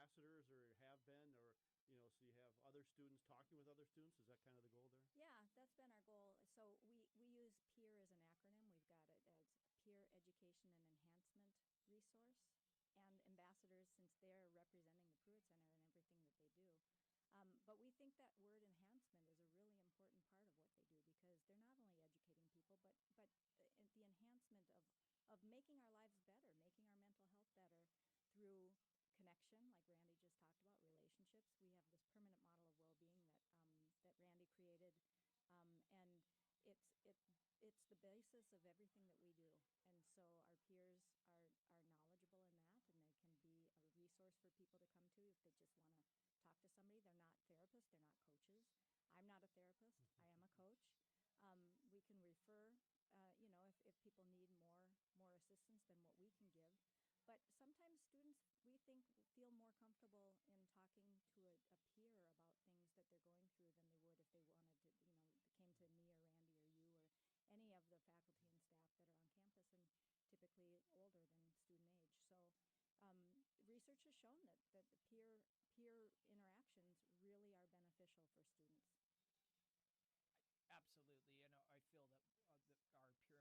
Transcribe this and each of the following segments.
ambassadors or have been, or so you have other students talking with other students. Is that kind of the goal there? Yeah, that's been our goal. So we use PEER as an acronym. We've got it as Peer Education and Enhancement Resource. And ambassadors, since they're representing the Pruitt Center in everything that they do. But we think that word enhancement is a really important part of what they do, because they're not only educating people, but the enhancement of making our lives better, making our mental health better through connection, like Randy just talked about, relationships. We have this permanent model of well-being that Randy created, and it's the basis of everything that we do. And so our peers are knowledgeable in that, and they can be a resource for people to come to if they just want to talk to somebody. They're not therapists, they're not coaches. I'm not a therapist, I am a coach. We can refer, if people need more assistance than what we can give. But sometimes students, we think, feel more comfortable in talking to a peer about things that they're going through than they would if they wanted to, came to me or Randy or you or any of the faculty and staff that are on campus, and typically older than student age. So research has shown that the peer interactions really are beneficial for students. Absolutely, and I feel that our peer ambassador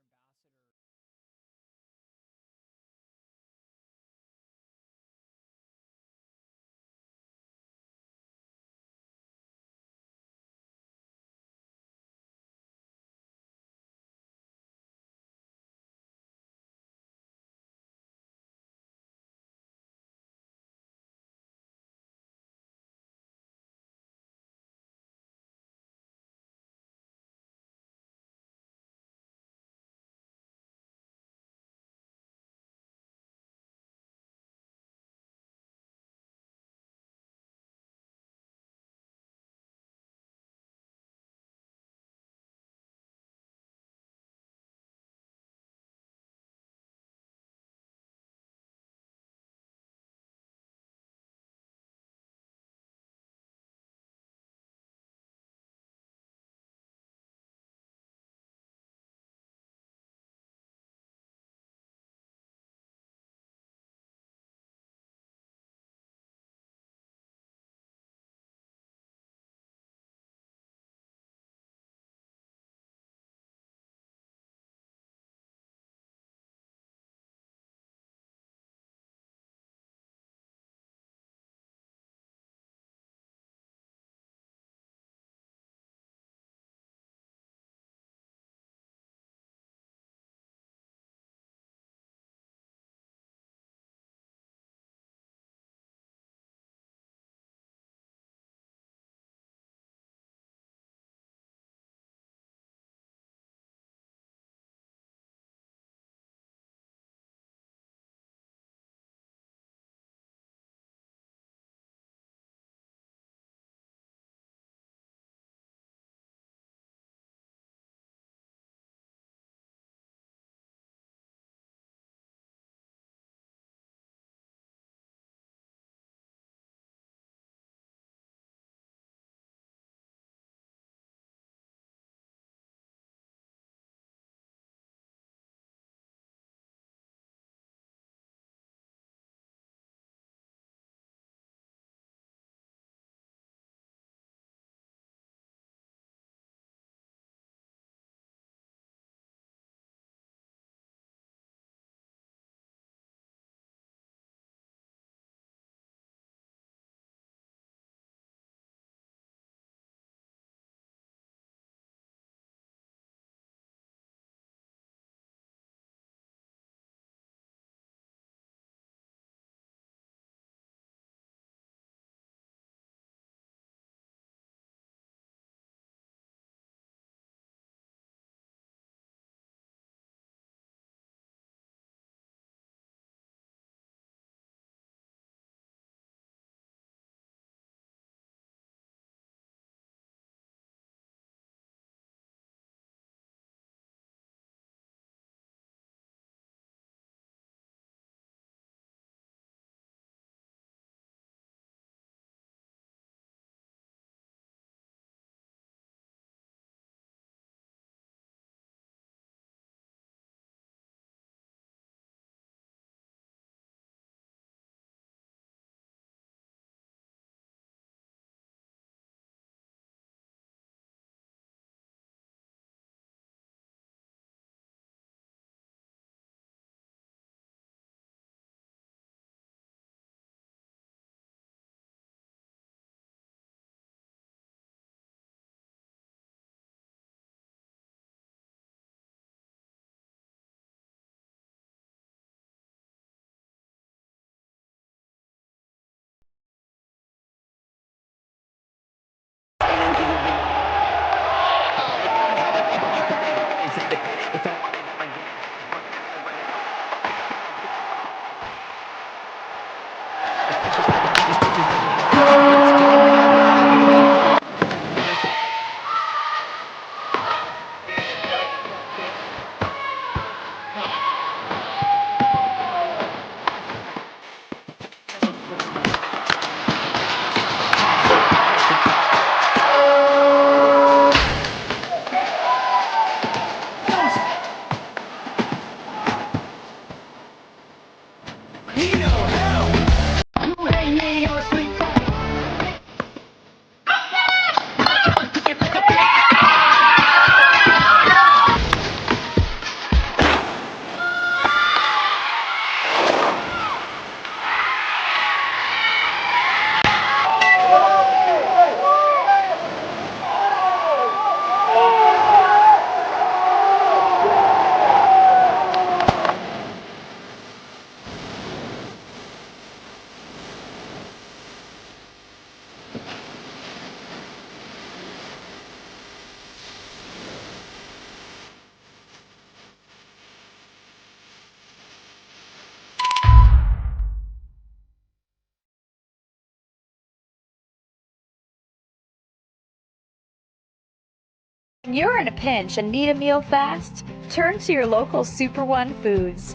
When you're in a pinch and need a meal fast, turn to your local Super One Foods.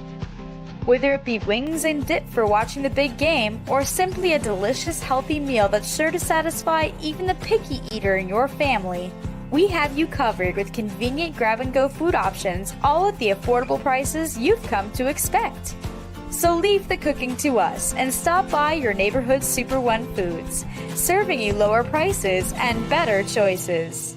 Whether it be wings and dip for watching the big game, or simply a delicious, healthy meal that's sure to satisfy even the picky eater in your family, we have you covered with convenient grab-and-go food options, all at the affordable prices you've come to expect. So leave the cooking to us and stop by your neighborhood Super One Foods, serving you lower prices and better choices.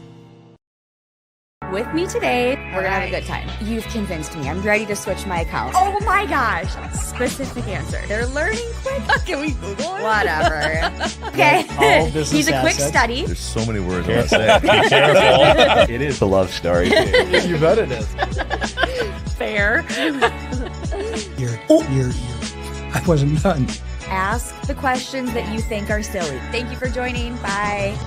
With me today, we're gonna have a good time. You've convinced me. I'm ready to switch my account. Oh my gosh! Specific answer. They're learning quick. Can we Google it? Whatever. Okay. He's a quick study. There's so many words I want to say. Be careful. It is a love story. You bet it is. Fair. I wasn't done. Ask the questions that you think are silly. Thank you for joining. Bye.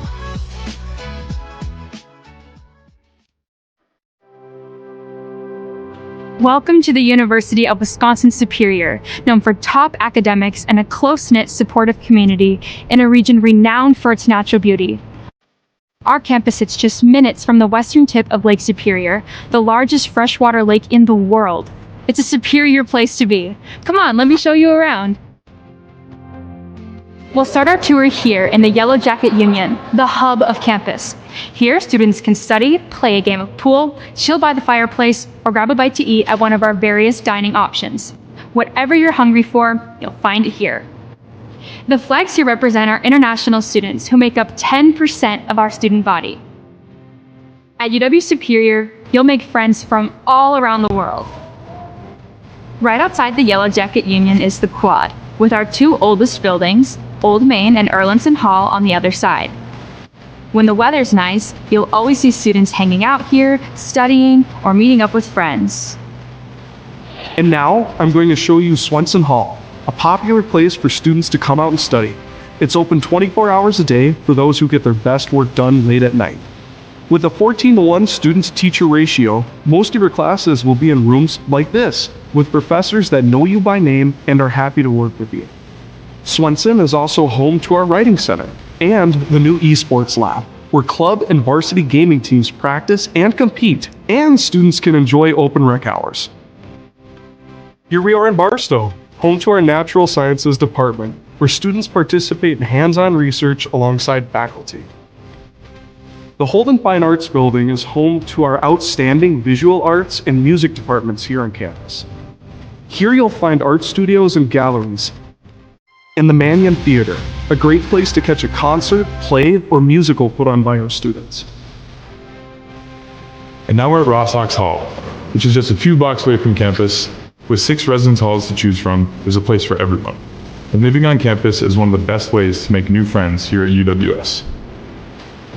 Welcome to the University of Wisconsin-Superior, known for top academics and a close-knit, supportive community in a region renowned for its natural beauty. Our campus sits just minutes from the western tip of Lake Superior, the largest freshwater lake in the world. It's a superior place to be. Come on, let me show you around. We'll start our tour here in the Yellow Jacket Union, the hub of campus. Here, students can study, play a game of pool, chill by the fireplace, or grab a bite to eat at one of our various dining options. Whatever you're hungry for, you'll find it here. The flags here represent our international students, who make up 10% of our student body. At UW Superior, you'll make friends from all around the world. Right outside the Yellow Jacket Union is the Quad, with our two oldest buildings, Old Main and Erlandson Hall, on the other side. When the weather's nice, you'll always see students hanging out here, studying, or meeting up with friends. And now, I'm going to show you Swenson Hall, a popular place for students to come out and study. It's open 24 hours a day for those who get their best work done late at night. With a 14-to-1 student-to-teacher ratio, most of your classes will be in rooms like this, with professors that know you by name and are happy to work with you. Swenson is also home to our writing center and the new esports lab, where club and varsity gaming teams practice and compete, and students can enjoy open rec hours. Here we are in Barstow, home to our natural sciences department, where students participate in hands-on research alongside faculty. The Holden Fine Arts Building is home to our outstanding visual arts and music departments here on campus. Here you'll find art studios and galleries, and the Mannion Theater, a great place to catch a concert, play, or musical put on by our students. And now we're at Ross Ox Hall, which is just a few blocks away from campus. With 6 residence halls to choose from, there's a place for everyone. And living on campus is one of the best ways to make new friends here at UWS.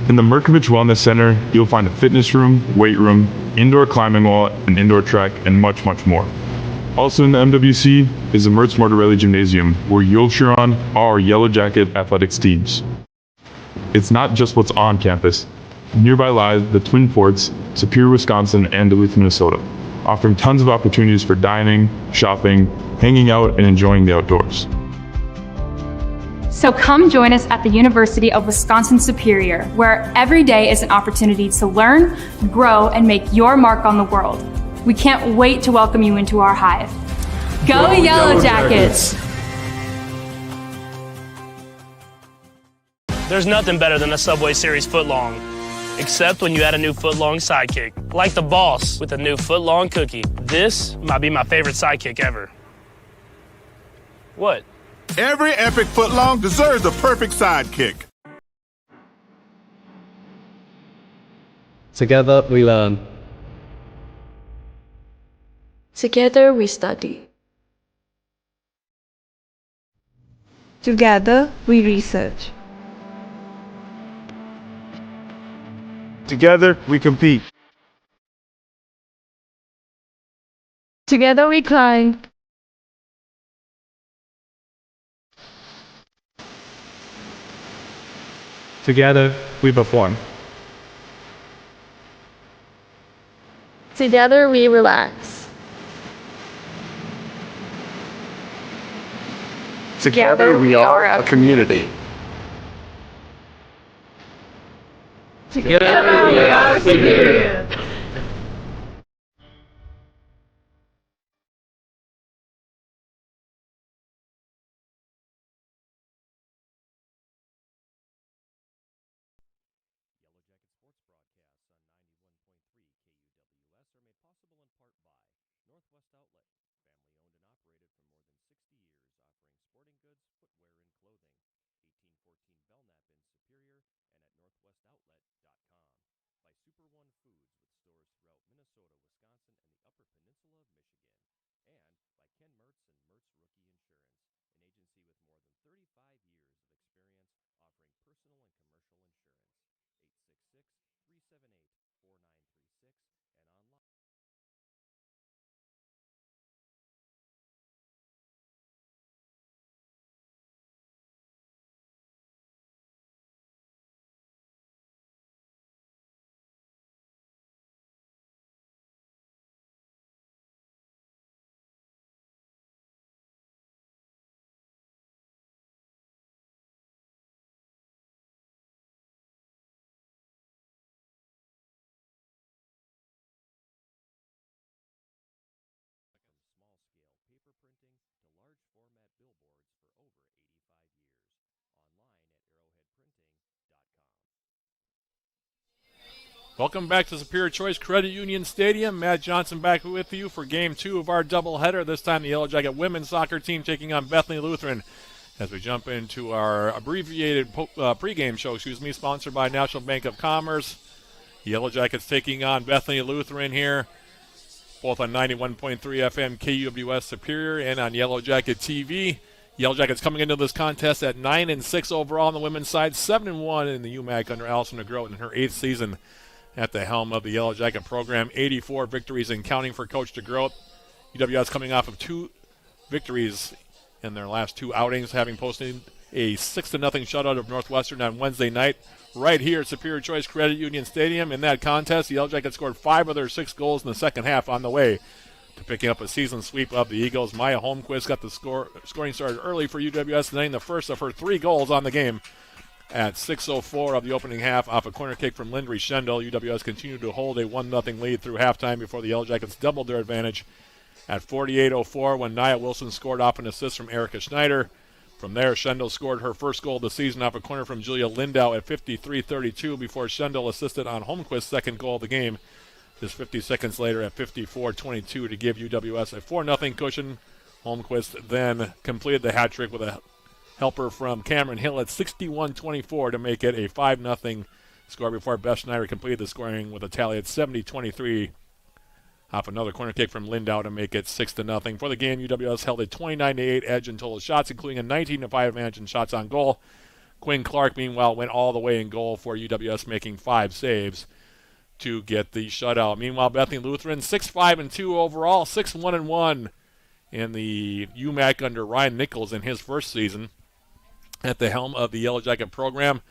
In the Merkovich Wellness Center, you'll find a fitness room, weight room, indoor climbing wall, an indoor track, and much, much more. Also in the MWC is the Mertz Mortarelli Gymnasium, where you'll cheer on our Yellow Jacket athletics teams. It's not just what's on campus. Nearby lies the Twin Forts, Superior, Wisconsin, and Duluth, Minnesota, offering tons of opportunities for dining, shopping, hanging out, and enjoying the outdoors. So come join us at the University of Wisconsin-Superior, where every day is an opportunity to learn, grow, and make your mark on the world. We can't wait to welcome you into our hive. Go Yellow Jackets! There's nothing better than a Subway Series footlong, except when you add a new footlong sidekick, like the boss with a new footlong cookie. This might be my favorite sidekick ever. What? Every epic footlong deserves a perfect sidekick. Together we learn. Together we study. Together we research. Together we compete. Together we climb. Together we perform. Together we relax. Together we are a community. Together we are superior. Northwest Outlet, family owned and operated for more than 60 years, offering sporting goods, footwear, and clothing. 1814 Belknap in Superior and at northwestoutlet.com. By Super One Foods with stores throughout Minnesota, Wisconsin, and the Upper Peninsula of Michigan. And by Ken Mertz and Mertz Rookie Insurance, an agency with more than 35 years of experience offering personal and commercial insurance. 866-378-4936 and online. Paper printing to large format billboards for over 85 years. Online at arrowheadprinting.com. Welcome back to Superior Choice Credit Union Stadium. Matt Johnson back with you for Game 2 of our doubleheader. This time the Yellow Jacket women's soccer team taking on Bethany Lutheran as we jump into our abbreviated pregame show, sponsored by National Bank of Commerce. Yellow Jackets taking on Bethany Lutheran here, both on 91.3 FM KUWS Superior and on Yellow Jacket TV. Yellow Jackets coming into this contest at 9-6 overall on the women's side, 7-1 in the UMAC under Allison DeGroat in her 8th season at the helm of the Yellow Jacket program. 84 victories and counting for Coach DeGroat. UWS coming off of 2 victories in their last 2 outings, having posted a 6-0 shutout of Northwestern on Wednesday night right here at Superior Choice Credit Union Stadium. In that contest, the Yellow Jackets scored 5 of their 6 goals in the second half on the way to picking up a season sweep of the Eagles. Maya Holmquist got the scoring started early for UWS, netting the first of her 3 goals on the game at 6:04 of the opening half off a corner kick from Lindry Schendel. UWS continued to hold a 1-0 lead through halftime before the Yellow Jackets doubled their advantage at 48:04 when Nia Wilson scored off an assist from Erica Schneider. From there, Schendel scored her first goal of the season off a corner from Julia Lindau at 53:32 before Schendel assisted on Holmquist's second goal of the game just 50 seconds later at 54:22 to give UWS a 4-0 cushion. Holmquist then completed the hat trick with a helper from Cameron Hill at 61:24 to make it a 5-0 score before Beth Schneider completed the scoring with a tally at 70:23 off another corner kick from Lindau to make it 6-0. For the game, UWS held a 29-8 edge in total shots, including a 19-5 advantage in shots on goal. Quinn Clark, meanwhile, went all the way in goal for UWS, making 5 saves to get the shutout. Meanwhile, Bethany Lutheran 6-5-2 overall, 6-1-1 in the UMAC under Ryan Nichols in his first season at the helm of the Yellow Jacket program.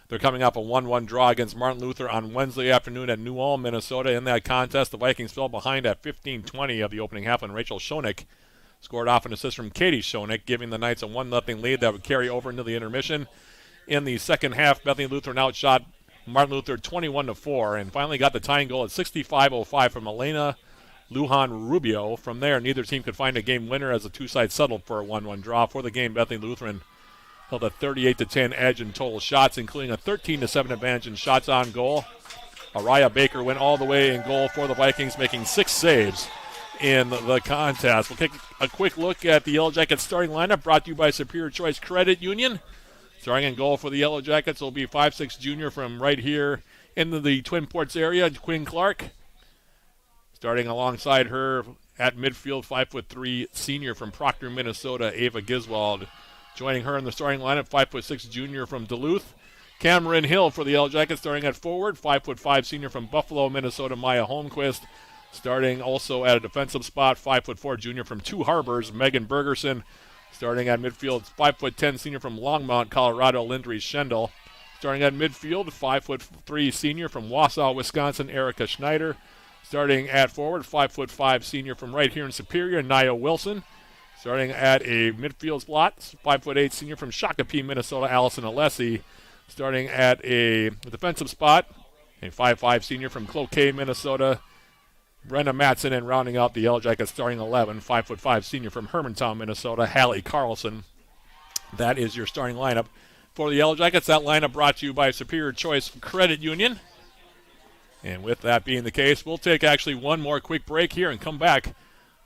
They're coming off a 1-1 draw against Martin Luther on Wednesday afternoon at New Ulm, Minnesota. In that contest, the Vikings fell behind at 15:20 of the opening half, and Rachel Schoenig scored off an assist from Katie Schoenig, giving the Knights a 1-0 lead that would carry over into the intermission. In the second half, Bethany Lutheran outshot Martin Luther 21-4 and finally got the tying goal at 65:05 from Elena Lujan Rubio. From there, neither team could find a game winner as the two sides settled for a 1-1 draw. For the game, Bethany Lutheran held a 38-10 edge in total shots, including a 13-7 advantage in shots on goal. Araya Baker went all the way in goal for the Vikings, making 6 saves in the contest. We'll take a quick look at the Yellow Jackets starting lineup, brought to you by Superior Choice Credit Union. Starting in goal for the Yellow Jackets will be 5'6" junior from right here in the Twin Ports area, Quinn Clark. Starting alongside her at midfield, 5'3" senior from Proctor, Minnesota, Ava Giswald. Joining her in the starting lineup, 5'6" junior from Duluth, Cameron Hill for the Yellow Jackets. Starting at forward, 5'5" senior from Buffalo, Minnesota, Maya Holmquist. Starting also at a defensive spot, 5'4" junior from Two Harbors, Megan Bergerson. Starting at midfield, 5'10" senior from Longmont, Colorado, Lindry Schendel. Starting at midfield, 5'3" senior from Wausau, Wisconsin, Erica Schneider. Starting at forward, 5'5" senior from right here in Superior, Nia Wilson. Starting at a midfield slot, 5'8" senior from Shakopee, Minnesota, Allison Alessi. Starting at a defensive spot, a 5'5 senior from Cloquet, Minnesota. Brenna Matson, and rounding out the Yellow Jackets starting 11, 5'5 senior from Hermantown, Minnesota, Hallie Carlson. That is your starting lineup for the Yellow Jackets. That lineup brought to you by Superior Choice Credit Union. And with that being the case, we'll take actually one more quick break here and come back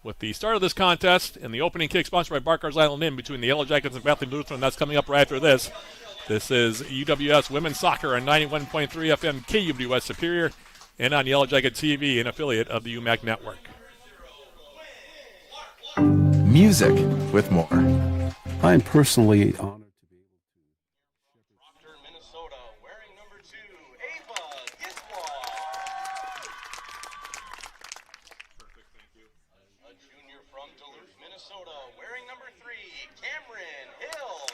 with the start of this contest and the opening kick sponsored by Barker's Island Inn between the Yellow Jackets and Bethany Lutheran. That's coming up right after this. This is UWS Women's Soccer on 91.3 FM KUWS Superior and on Yellow Jacket TV, an affiliate of the UMAC Network. Music with more. I am personally honored to be able to Proctor, Minnesota, wearing number 2, Ava Giswa. Perfect, thank you. A junior from Duluth, Minnesota, wearing number 3, Cameron Hill.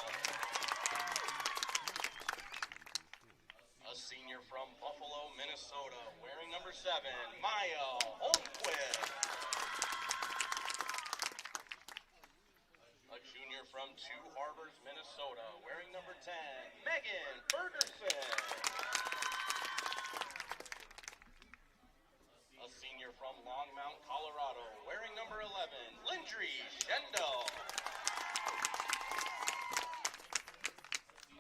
A senior from Buffalo, Minnesota, wearing number 7, Maya Holmquist. A junior from Two Harbors, Minnesota, wearing number 10, Megan Ferguson. A senior from Longmount, Colorado, wearing number 11, Lindry Shendo.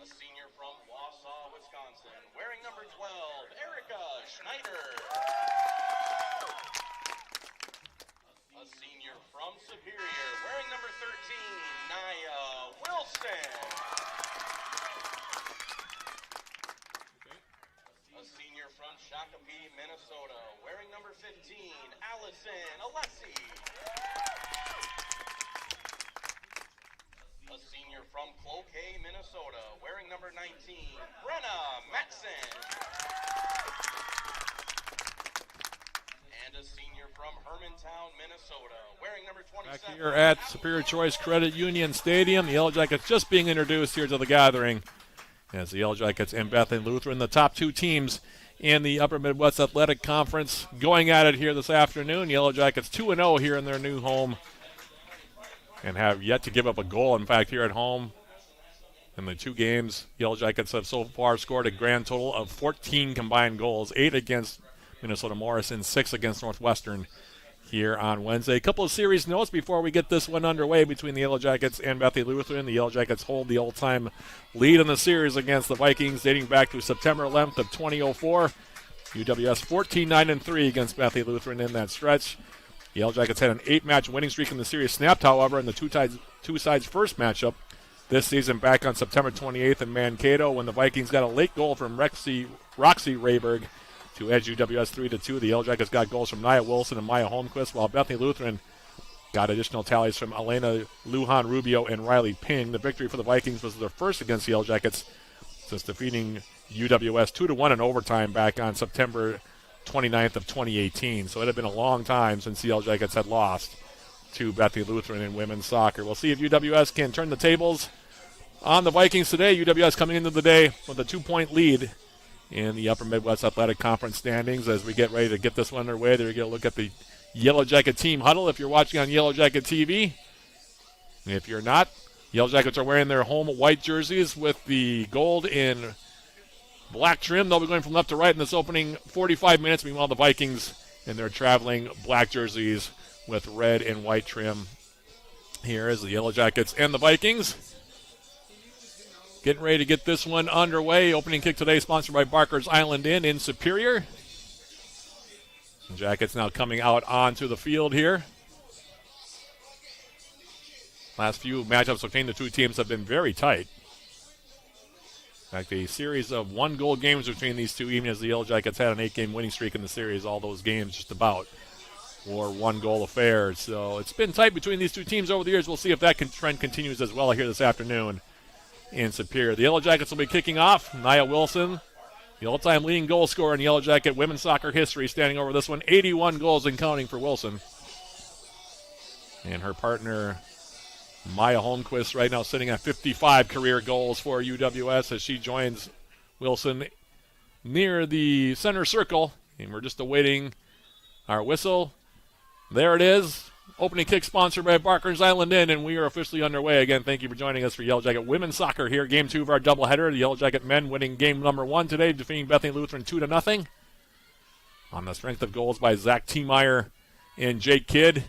A senior from Wausau, Wisconsin, wearing number 12, Erica Schneider. A senior from Superior, wearing number 13, Naya Wilson. A senior from Shakopee, Minnesota, wearing number 15, Allison Alessi. A senior from Cloquet, Minnesota, wearing number 19, Brenna Matson. And a senior from Hermantown, Minnesota, wearing number 27. Back here at Superior Choice Credit Union Stadium, the Yellow Jackets just being introduced here to the gathering. As the Yellow Jackets and Bethany Lutheran, the top two teams in the Upper Midwest Athletic Conference, going at it here this afternoon. Yellow Jackets 2-0 here in their new home and have yet to give up a goal. In fact, here at home, in the two games, Yellow Jackets have so far scored a grand total of 14 combined goals, 8 against Minnesota Morris and 6 against Northwestern here on Wednesday. A couple of series notes before we get this one underway between the Yellow Jackets and Bethany Lutheran. The Yellow Jackets hold the all-time lead in the series against the Vikings dating back to September 11th of 2004. UWS 14-9-3 against Bethany Lutheran in that stretch. The Yellow Jackets had an 8-match winning streak in the series, snapped, however, in the two sides' first matchup this season back on September 28th in Mankato when the Vikings got a late goal from Roxy Rayberg to edge UWS 3-2. The Yellow Jackets got goals from Nia Wilson and Maya Holmquist, while Bethany Lutheran got additional tallies from Elena Lujan Rubio and Riley Ping. The victory for the Vikings was their first against the Yellow Jackets since defeating UWS 2-1 in overtime back on September 29th of 2018. So it had been a long time since the Yellow Jackets had lost to Bethany Lutheran in women's soccer. We'll see if UWS can turn the tables on the Vikings today. UWS coming into the day with a 2-point lead in the Upper Midwest Athletic Conference standings. As we get ready to get this one underway, there you get a look at the Yellow Jacket team huddle if you're watching on Yellow Jacket TV. If you're not, Yellow Jackets are wearing their home white jerseys with the gold in black trim. They'll be going from left to right in this opening 45 minutes. Meanwhile, the Vikings in their traveling black jerseys with red and white trim. Here is the Yellow Jackets and the Vikings getting ready to get this one underway. Opening kick today sponsored by Barker's Island Inn in Superior. The Jackets now coming out onto the field here. Last few matchups between the two teams have been very tight. In fact, a series of one-goal games between these two, even as the Yellow Jackets had an 8-game winning streak in the series. All those games just about were one-goal affairs. So it's been tight between these two teams over the years. We'll see if that trend continues as well here this afternoon in Superior. The Yellow Jackets will be kicking off. Nia Wilson, the all-time leading goal scorer in Yellow Jacket women's soccer history, standing over this one. 81 goals and counting for Wilson. And her partner, Maya Holmquist, right now sitting at 55 career goals for UWS as she joins Wilson near the center circle. And we're just awaiting our whistle. There it is. Opening kick sponsored by Barker's Island Inn, and we are officially underway. Again, thank you for joining us for Yellow Jacket women's soccer here. Game 2 of our doubleheader. The Yellow Jacket men winning game number 1 today, defeating Bethany Lutheran 2-0. on the strength of goals by Zach Tiemeyer and Jake Kidd.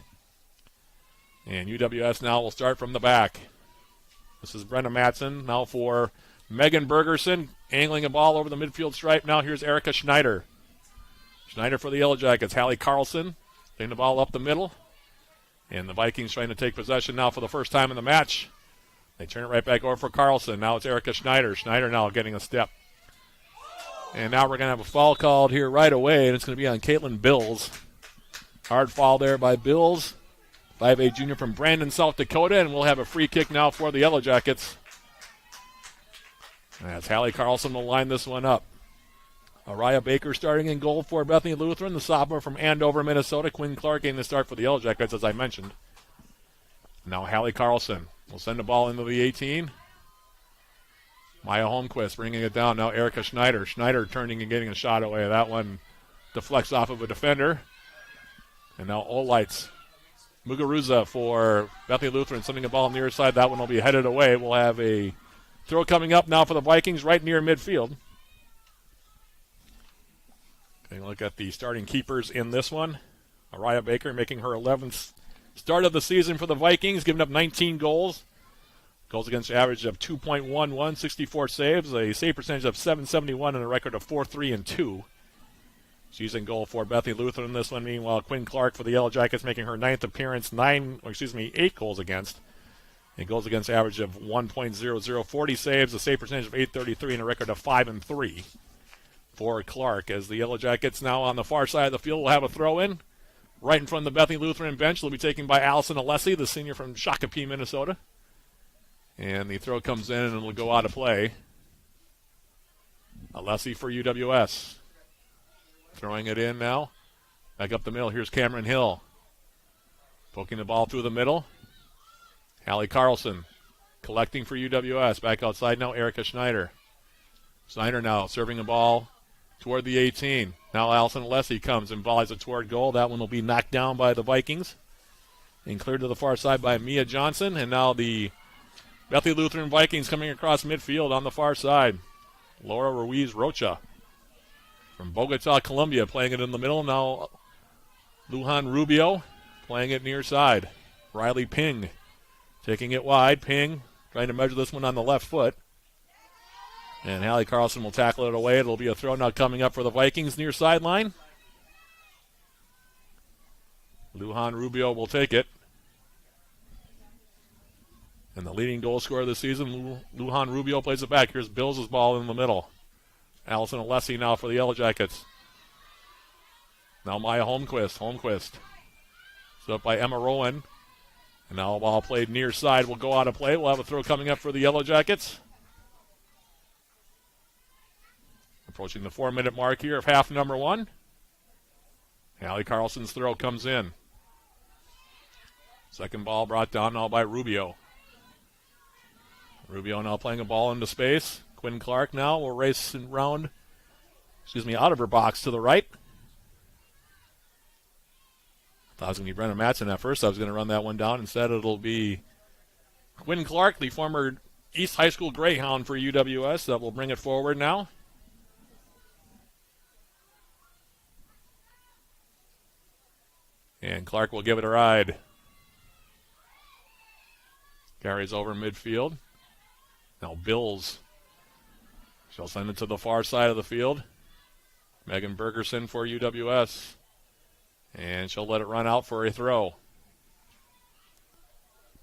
And UWS now will start from the back. This is Brenna Matson now for Megan Bergerson, angling a ball over the midfield stripe. Now here's Erica Schneider. Schneider for the Yellow Jackets. Hallie Carlson getting the ball up the middle. And the Vikings trying to take possession now for the first time in the match. They turn it right back over for Carlson. Now it's Erica Schneider. Schneider now getting a step. And now we're going to have a foul called here right away, and it's going to be on Caitlin Bills. Hard foul there by Bills. 5'8" junior from Brandon, South Dakota, and we'll have a free kick now for the Yellow Jackets. As Hallie Carlson will line this one up. Araya Baker starting in goal for Bethany Lutheran, the sophomore from Andover, Minnesota. Quinn Clark getting the start for the Yellow Jackets, as I mentioned. Now Hallie Carlson will send the ball into the 18. Maya Holmquist bringing it down. Now Erica Schneider. Schneider turning and getting a shot away. That one deflects off of a defender. And now Olites. Muguruza for Bethany Lutheran sending a ball near side. That one will be headed away. We'll have a throw coming up now for the Vikings right near midfield. Taking a look at the starting keepers in this one. Araya Baker making her 11th start of the season for the Vikings, giving up 19 goals. Goals against average of 2.11, 64 saves, a save percentage of 771, and a record of 4-3-2. She's in goal for Bethany Lutheran in this one. Meanwhile, Quinn Clark for the Yellow Jackets making her 9th appearance, 8 goals against. And goals against average of 1.00, 40 saves, a save percentage of 833, and a record of 5-3 for Clark. As the Yellow Jackets now on the far side of the field will have a throw in. Right in front of the Bethany Lutheran bench. They'll be taken by Allison Alessi, the senior from Shakopee, Minnesota. And the throw comes in and it'll go out of play. Alessi for UWS. Throwing it in now. Back up the middle. Here's Cameron Hill. Poking the ball through the middle. Hallie Carlson collecting for UWS. Back outside now, Erica Schneider. Schneider now serving the ball toward the 18. Now Allison Alessi comes and volleys it toward goal. That one will be knocked down by the Vikings. And cleared to the far side by Mia Johnson. And now the Bethany Lutheran Vikings coming across midfield on the far side. Laura Ruiz Rocha from Bogota, Colombia, playing it in the middle. Now Lujan Rubio playing it near side. Riley Ping taking it wide. Ping trying to measure this one on the left foot. And Hallie Carlson will tackle it away. It'll be a throw now coming up for the Vikings near sideline. Lujan Rubio will take it. And the leading goal scorer this season, Lujan Rubio, plays it back. Here's Bills' ball in the middle. Allison Alessi now for the Yellow Jackets. Now Maya Holmquist. Holmquist. Set up by Emma Rowan. And now a ball played near side will go out of play. We'll have a throw coming up for the Yellow Jackets. Approaching the 4-minute mark here of half number 1. Hallie Carlson's throw comes in. Second ball brought down now by Rubio. Rubio now playing a ball into space. Quinn Clark now will race around, out of her box to the right. Thought it was going to be Brenna Matson at first. I was going to run that one down. Instead, it'll be Quinn Clark, the former East High School Greyhound for UWS, that will bring it forward now. And Clark will give it a ride. Carries over midfield. Now Bills. She'll send it to the far side of the field. Megan Bergerson for UWS. And she'll let it run out for a throw.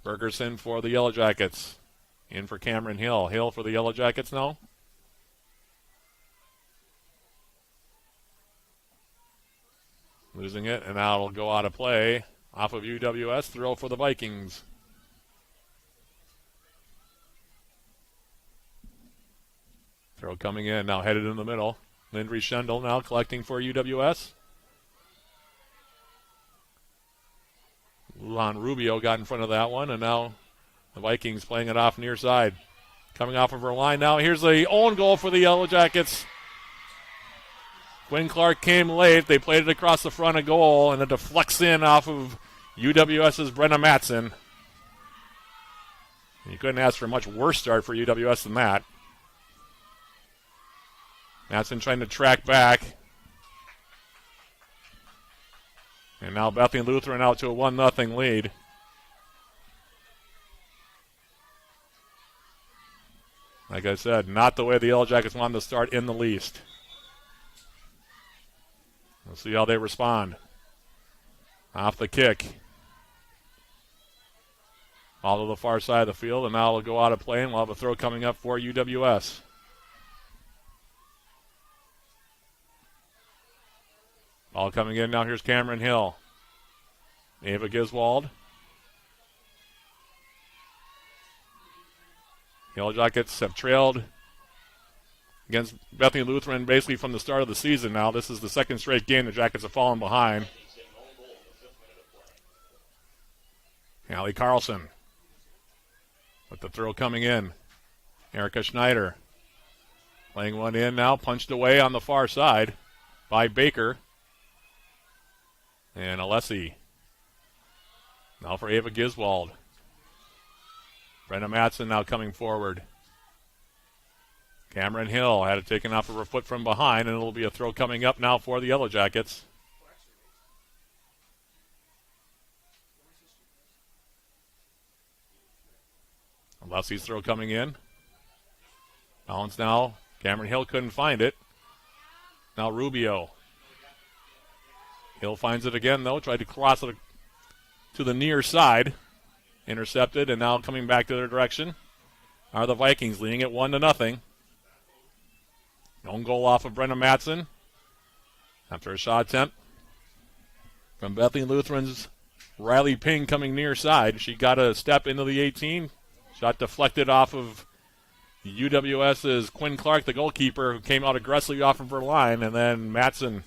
Bergerson for the Yellow Jackets. In for Cameron Hill. Hill for the Yellow Jackets now. Losing it, and now it'll go out of play. Off of UWS, throw for the Vikings. Throw coming in, now headed in the middle. Lindry Schendel now collecting for UWS. Lujan Rubio got in front of that one, and now the Vikings playing it off near side. Coming off of her line now. Here's the own goal for the Yellow Jackets. Quinn Clark came late. They played it across the front of goal, and it deflects in off of UWS's Brenna Matson. You couldn't ask for a much worse start for UWS than that. Matson trying to track back. And now Bethany Lutheran out to a 1-0 lead. Like I said, not the way the Yellow Jackets wanted to start in the least. We'll see how they respond. Off the kick. All to the far side of the field, and now it'll go out of play, and we'll have a throw coming up for UWS. Ball coming in now. Here's Cameron Hill. Ava Giswald. Yellow Jackets have trailed against Bethany Lutheran basically from the start of the season now. This is the second straight game the Jackets have fallen behind. Allie Carlson with the throw coming in. Erica Schneider playing one in now, punched away on the far side by Baker. And Alessi. Now for Ava Giswald. Brenna Matson now coming forward. Cameron Hill had it taken off of her foot from behind, and it'll be a throw coming up now for the Yellow Jackets. Alessi's throw coming in. Bounce now. Cameron Hill couldn't find it. Now Rubio. Hill finds it again, though. Tried to cross it to the near side. Intercepted, and now coming back to their direction are the Vikings, leading it 1-0. Own goal off of Brenna Matson after a shot attempt from Bethany Lutheran's Riley Ping coming near side. She got a step into the 18. Shot deflected off of UWS's Quinn Clark, the goalkeeper, who came out aggressively off of her line, and then Matson,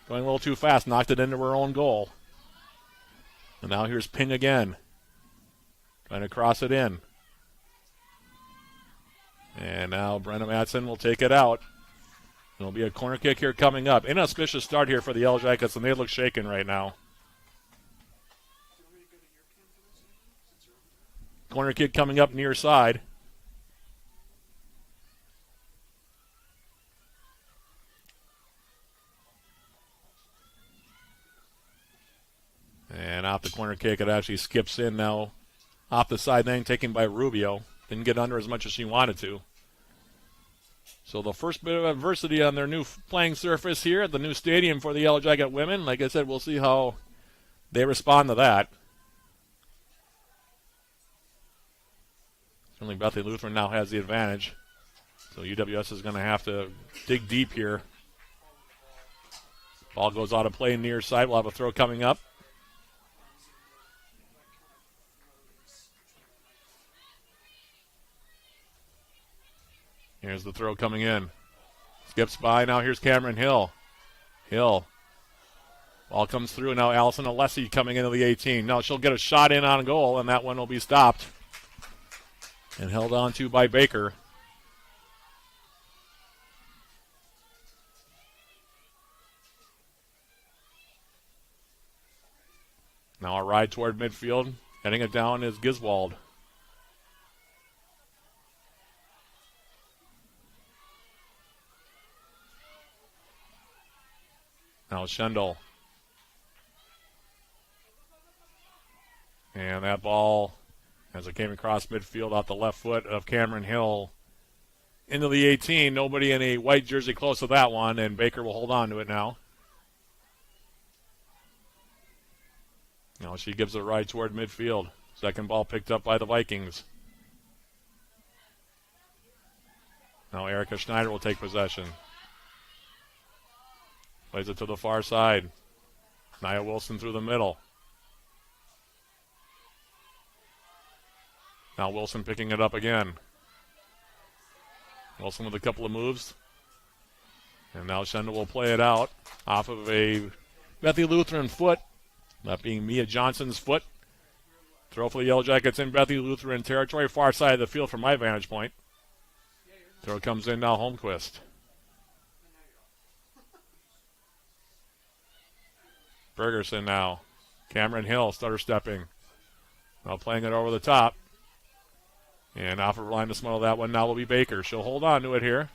going a little too fast, knocked it into her own goal. And now here's Ping again. Trying to cross it in. And now Brenna Matson will take it out. There'll be a corner kick here coming up. Inauspicious start here for the Yellow Jackets, and they look shaken right now. Corner kick coming up near side. And off the corner kick, it actually skips in now. Off the side then, taken by Rubio. Didn't get under as much as she wanted to. So the first bit of adversity on their new playing surface here at the new stadium for the Yellow Jacket women. Like I said, we'll see how they respond to that. Certainly Bethany Lutheran now has the advantage. So UWS is going to have to dig deep here. Ball goes out of play near side. We'll have a throw coming up. Here's the throw coming in. Skips by. Now here's Cameron Hill. Hill. Ball comes through. Now Allison Alessi coming into the 18. Now she'll get a shot in on goal, and that one will be stopped and held on to by Baker. Now a ride toward midfield. Heading it down is Giswald. Now Schendel. And that ball, as it came across midfield off the left foot of Cameron Hill into the 18. Nobody in a white jersey close to that one, and Baker will hold on to it now. Now she gives it right toward midfield. Second ball picked up by the Vikings. Now Erica Schneider will take possession. Plays it to the far side. Nia Wilson through the middle. Now Wilson picking it up again. Wilson with a couple of moves. And now Schendel will play it out off of a Bethany Lutheran foot. That being Mia Johnson's foot. Throw for the Yellow Jackets in Bethany Lutheran territory. Far side of the field from my vantage point. Throw comes in now, Holmquist. Bergerson now. Cameron Hill stutter stepping. Now playing it over the top. And off of line to smother that one now will be Baker. She'll hold on to it here.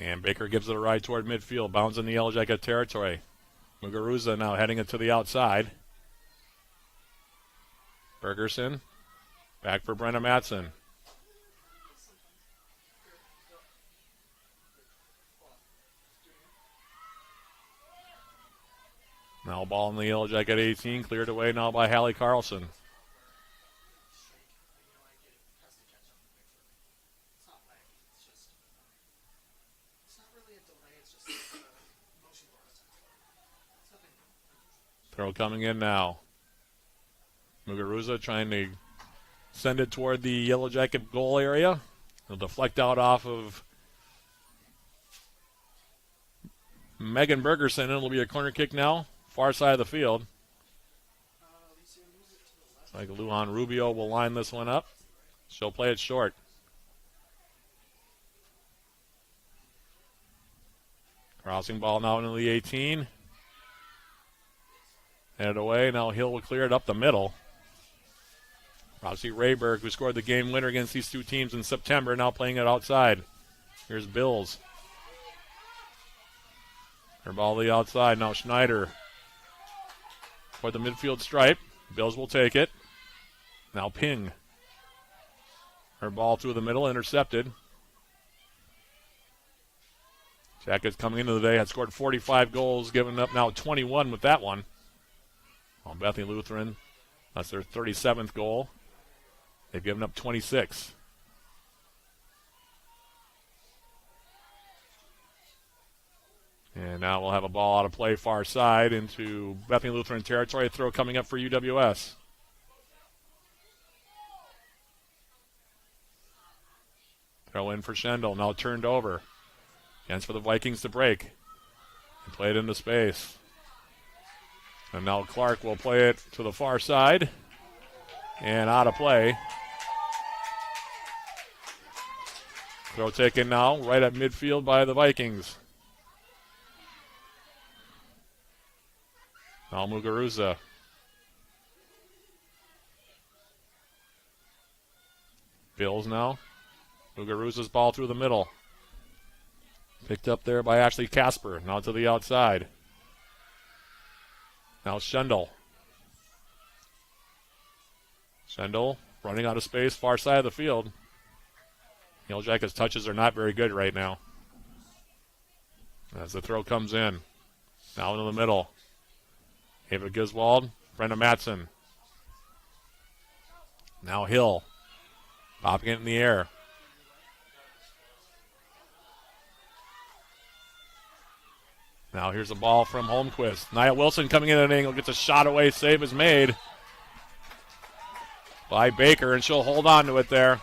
And Baker gives it a ride toward midfield. Bounds in the Yellow Jacket territory. Muguruza now heading it to the outside. Bergerson. Back for Brenna Matson. Now ball in the Yellow Jacket 18. Cleared away now by Hallie Carlson. Throw coming in now. Muguruza trying to send it toward the Yellow Jacket goal area. It'll deflect out off of Megan Bergerson. It'll be a corner kick now. Far side of the field. Like Lujan Rubio will line this one up. She'll play it short. Crossing ball now into the 18. Headed away. Now Hill will clear it up the middle. Roxy Rayberg, who scored the game winner against these two teams in September, now playing it outside. Here's Bills. Her ball to the outside. Now Schneider for the midfield stripe. Bills will take it. Now Ping. Her ball through the middle, intercepted. Jackets coming into the day had scored 45 goals, giving up now 21 with that one. Well, Bethany Lutheran, that's their 37th goal. They've given up 26. And now we'll have a ball out of play far side into Bethany Lutheran territory. Throw coming up for UWS. Throw in for Schendel. Now turned over. Chance for the Vikings to break. And play it into space. And now Clark will play it to the far side. And out of play. Throw taken now right at midfield by the Vikings. Now Muguruza. Bills now. Muguruza's ball through the middle. Picked up there by Ashley Casper. Now to the outside. Now Schendel. Schendel running out of space, far side of the field. Yellow Jackets' touches are not very good right now. As the throw comes in. Now into the middle. Ava Giswald, Brenda Matson. Now Hill. Popping it in the air. Now here's a ball from Holmquist. Nia Wilson coming in at an angle, gets a shot away. Save is made by Baker, and she'll hold on to it there.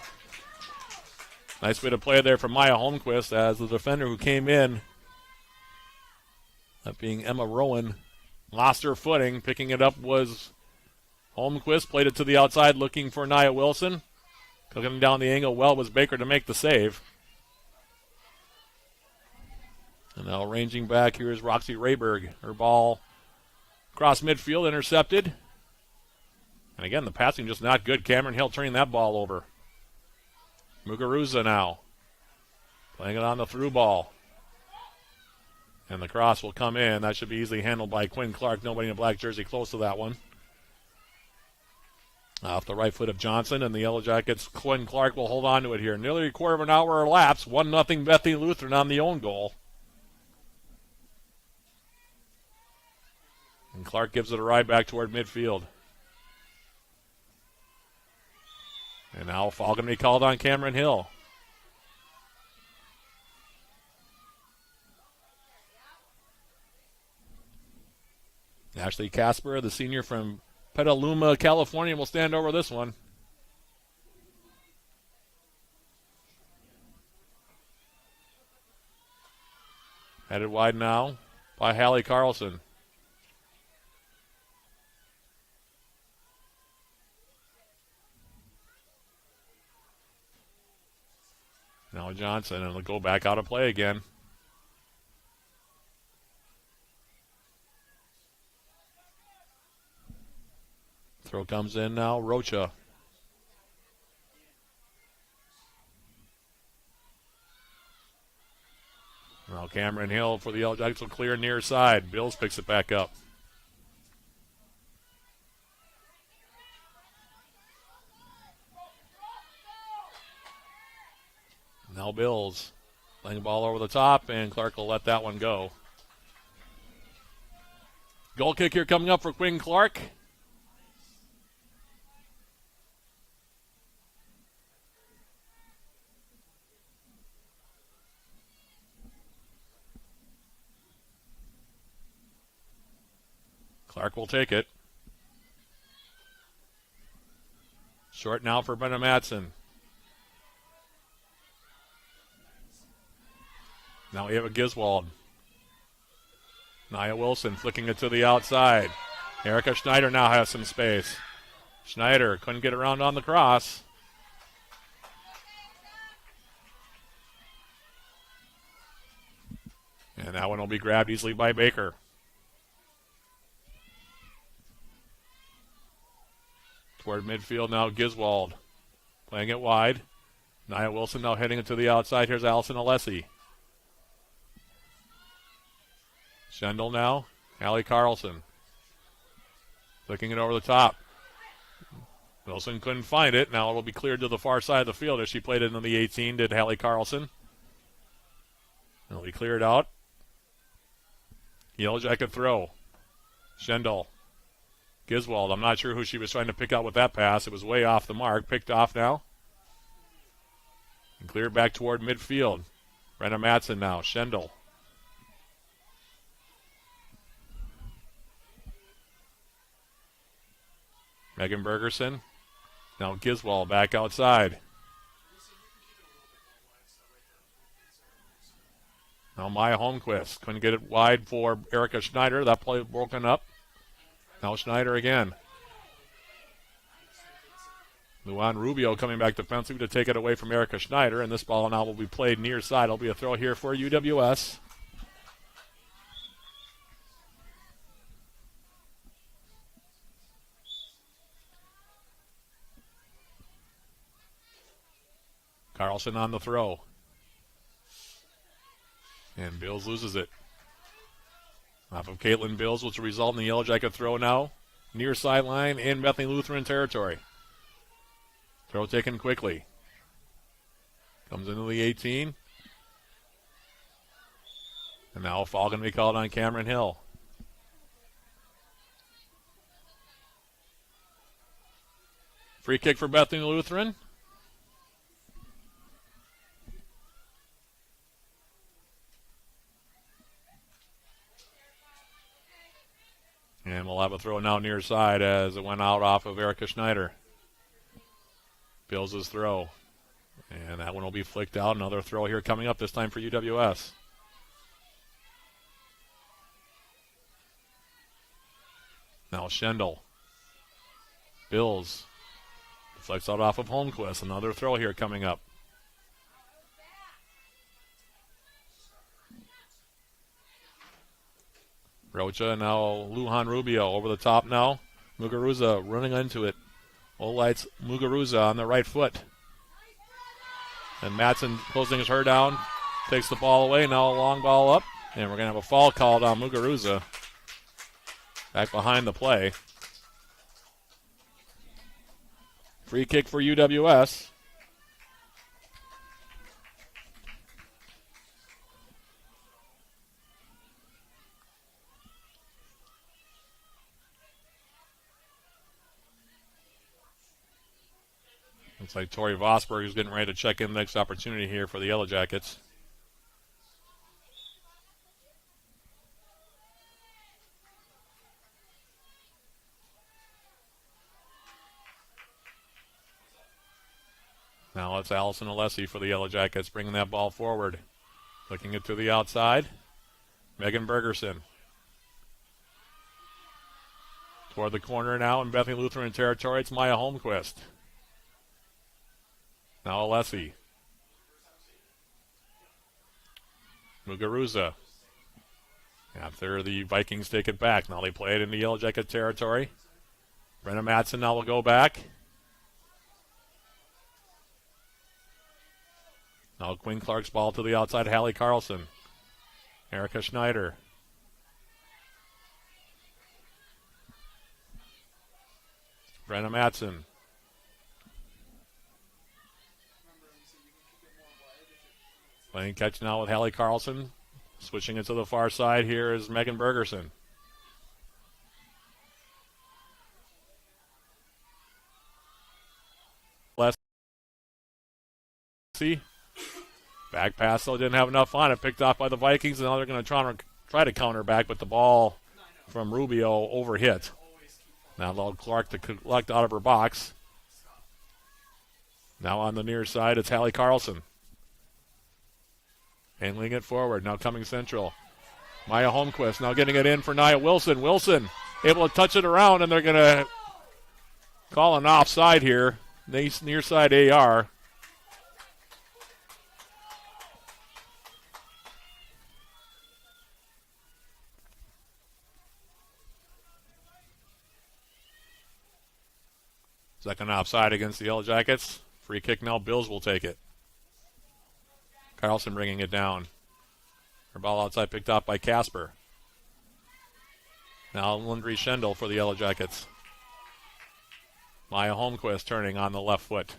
Nice way to play there from Maya Holmquist as the defender who came in, that being Emma Rowan, lost her footing. Picking it up was Holmquist. Played it to the outside looking for Nia Wilson. Cooking down the angle well was Baker to make the save. And now ranging back, here is Roxy Rayberg. Her ball across midfield, intercepted. And again, the passing just not good. Cameron Hill turning that ball over. Muguruza now. Playing it on the through ball. And the cross will come in. That should be easily handled by Quinn Clark. Nobody in a black jersey close to that one. Off the right foot of Johnson, and the Yellow Jackets, Quinn Clark will hold on to it here. Nearly a quarter of an hour elapsed. 1-0 Bethany Lutheran on the own goal. And Clark gives it a ride back toward midfield. And now foul going to be called on Cameron Hill. Ashley Casper, the senior from Petaluma, California, will stand over this one. Headed wide now by Hallie Carlson. Now Johnson, and it'll go back out of play again. Throw comes in now, Rocha. Cameron Hill for the Yellow Jackets will clear near side. Bills picks it back up. Now Bills playing the ball over the top, and Clark will let that one go. Goal kick here coming up for Quinn Clark. Clark will take it. Short now for Brenna Matson. Now we have a Giswald. Nia Wilson flicking it to the outside. Erica Schneider now has some space. Schneider couldn't get around on the cross. And that one will be grabbed easily by Baker. Toward midfield now, Giswald playing it wide. Nia Wilson now heading it to the outside. Here's Allison Alessi. Schendel now. Allie Carlson. Flicking it over the top. Wilson couldn't find it. Now it will be cleared to the far side of the field as she played it in the 18, did Hallie Carlson. It'll be cleared out. Yellow Jacket throw. Schendel. Giswald, I'm not sure who she was trying to pick out with that pass. It was way off the mark. Picked off now. And cleared back toward midfield. Brenna Matson now. Schendel. Megan Bergerson. Now Giswald back outside. Now Maya Holmquist. Couldn't get it wide for Erica Schneider. That play broken up. Now Schneider again. Luan Rubio coming back defensively to take it away from Erica Schneider. And this ball now will be played near side. It'll be a throw here for UWS. Carlson on the throw. And Bills loses it. Off of Caitlin Bills, which will result in the Yellow Jacket throw now. Near sideline in Bethany Lutheran territory. Throw taken quickly. Comes into the 18. And now a foul going to be called on Cameron Hill. Free kick for Bethany Lutheran. And we'll have a throw now near side as it went out off of Erica Schneider. Bills' throw. And that one will be flicked out. Another throw here coming up, this time for UWS. Now Schendel. Bills. Flicks out off of Holmquist. Another throw here coming up. Rocha, now Lujan Rubio over the top now. Muguruza running into it. Olites Muguruza on the right foot. And Matson closing her down. Takes the ball away. Now a long ball up. And we're going to have a foul called on Muguruza. Back behind the play. Free kick for UWS. Looks like Tori Vosberg is getting ready to check in the next opportunity here for the Yellow Jackets. Now it's Allison Alessi for the Yellow Jackets, bringing that ball forward. Looking it to the outside. Megan Bergerson. Toward the corner now in Bethany Lutheran territory, it's Maya Holmquist. Now Alessi. Muguruza. After the Vikings take it back. Now they play it in the Yellow Jacket territory. Brenna Matson now will go back. Now Quinn Clark's ball to the outside. Hallie Carlson. Erica Schneider. Brenna Matson. Playing catch now with Hallie Carlson. Switching it to the far side here is Megan Bergerson. Back pass, though, didn't have enough on it. Picked off by the Vikings, and now they're going to try to counter back, but the ball from Rubio overhit. Now allowed Clark to collect out of her box. Now on the near side, it's Hallie Carlson. Handling it forward, now coming central. Maya Holmquist now getting it in for Nia Wilson. Wilson able to touch it around, and they're going to call an offside here. Near side AR. Second offside against the Yellow Jackets. Free kick now. Bills will take it. Carlson bringing it down. Her ball outside picked off by Casper. Now Lundry Schendel for the Yellow Jackets. Maya Holmquist turning on the left foot.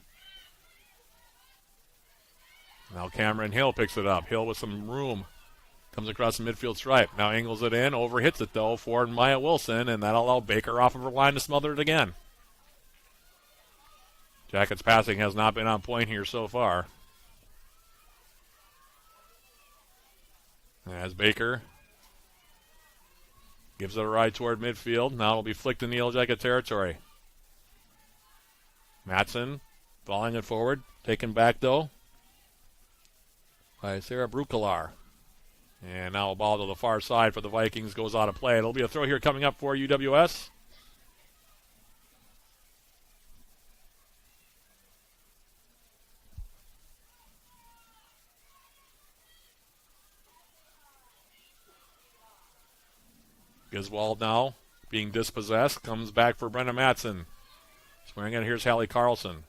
Now Cameron Hill picks it up. Hill with some room. Comes across the midfield stripe. Now angles it in. Overhits it, though, for Maya Wilson, and that'll allow Baker off of her line to smother it again. Jackets passing has not been on point here so far. As Baker gives it a ride toward midfield. Now it'll be flicked in the Yellow Jacket territory. Matson falling it forward. Taken back, though, by Sarah Brukelar. And now a ball to the far side for the Vikings goes out of play. It'll be a throw here coming up for UWS. Giswald now being dispossessed. Comes back for Brenna Matson. Swearing in, here's Hallie Carlson.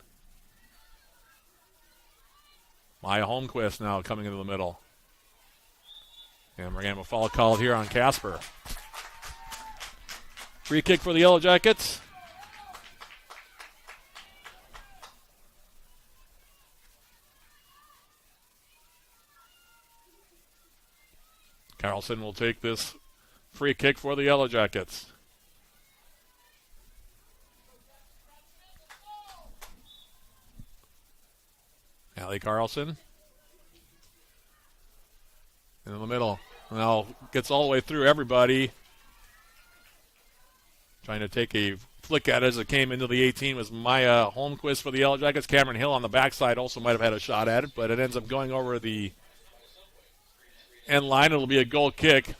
Maya Holmquist now coming into the middle. And we're going to have a foul called here on Casper. Free kick for the Yellow Jackets. Carlson will take this free kick for the Yellow Jackets. Hallie Carlson in the middle. Now gets all the way through everybody. Trying to take a flick at it as it came into the 18 was Maya Holmquist for the Yellow Jackets. Cameron Hill on the backside also might have had a shot at it, but it ends up going over the end line. It'll be a goal kick.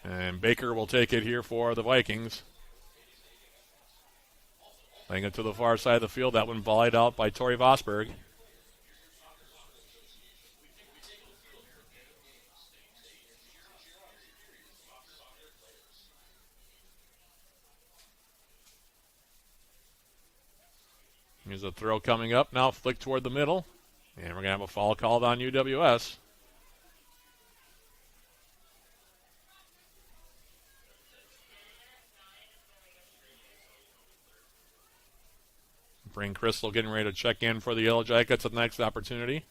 And Baker will take it here for the Vikings. Laying it to the far side of the field. That one volleyed out by Tori Vosberg. Here's a throw coming up. Now flick toward the middle. And we're going to have a foul called on UWS. Bring Crystal getting ready to check in for the Yellow Jackets at the next opportunity.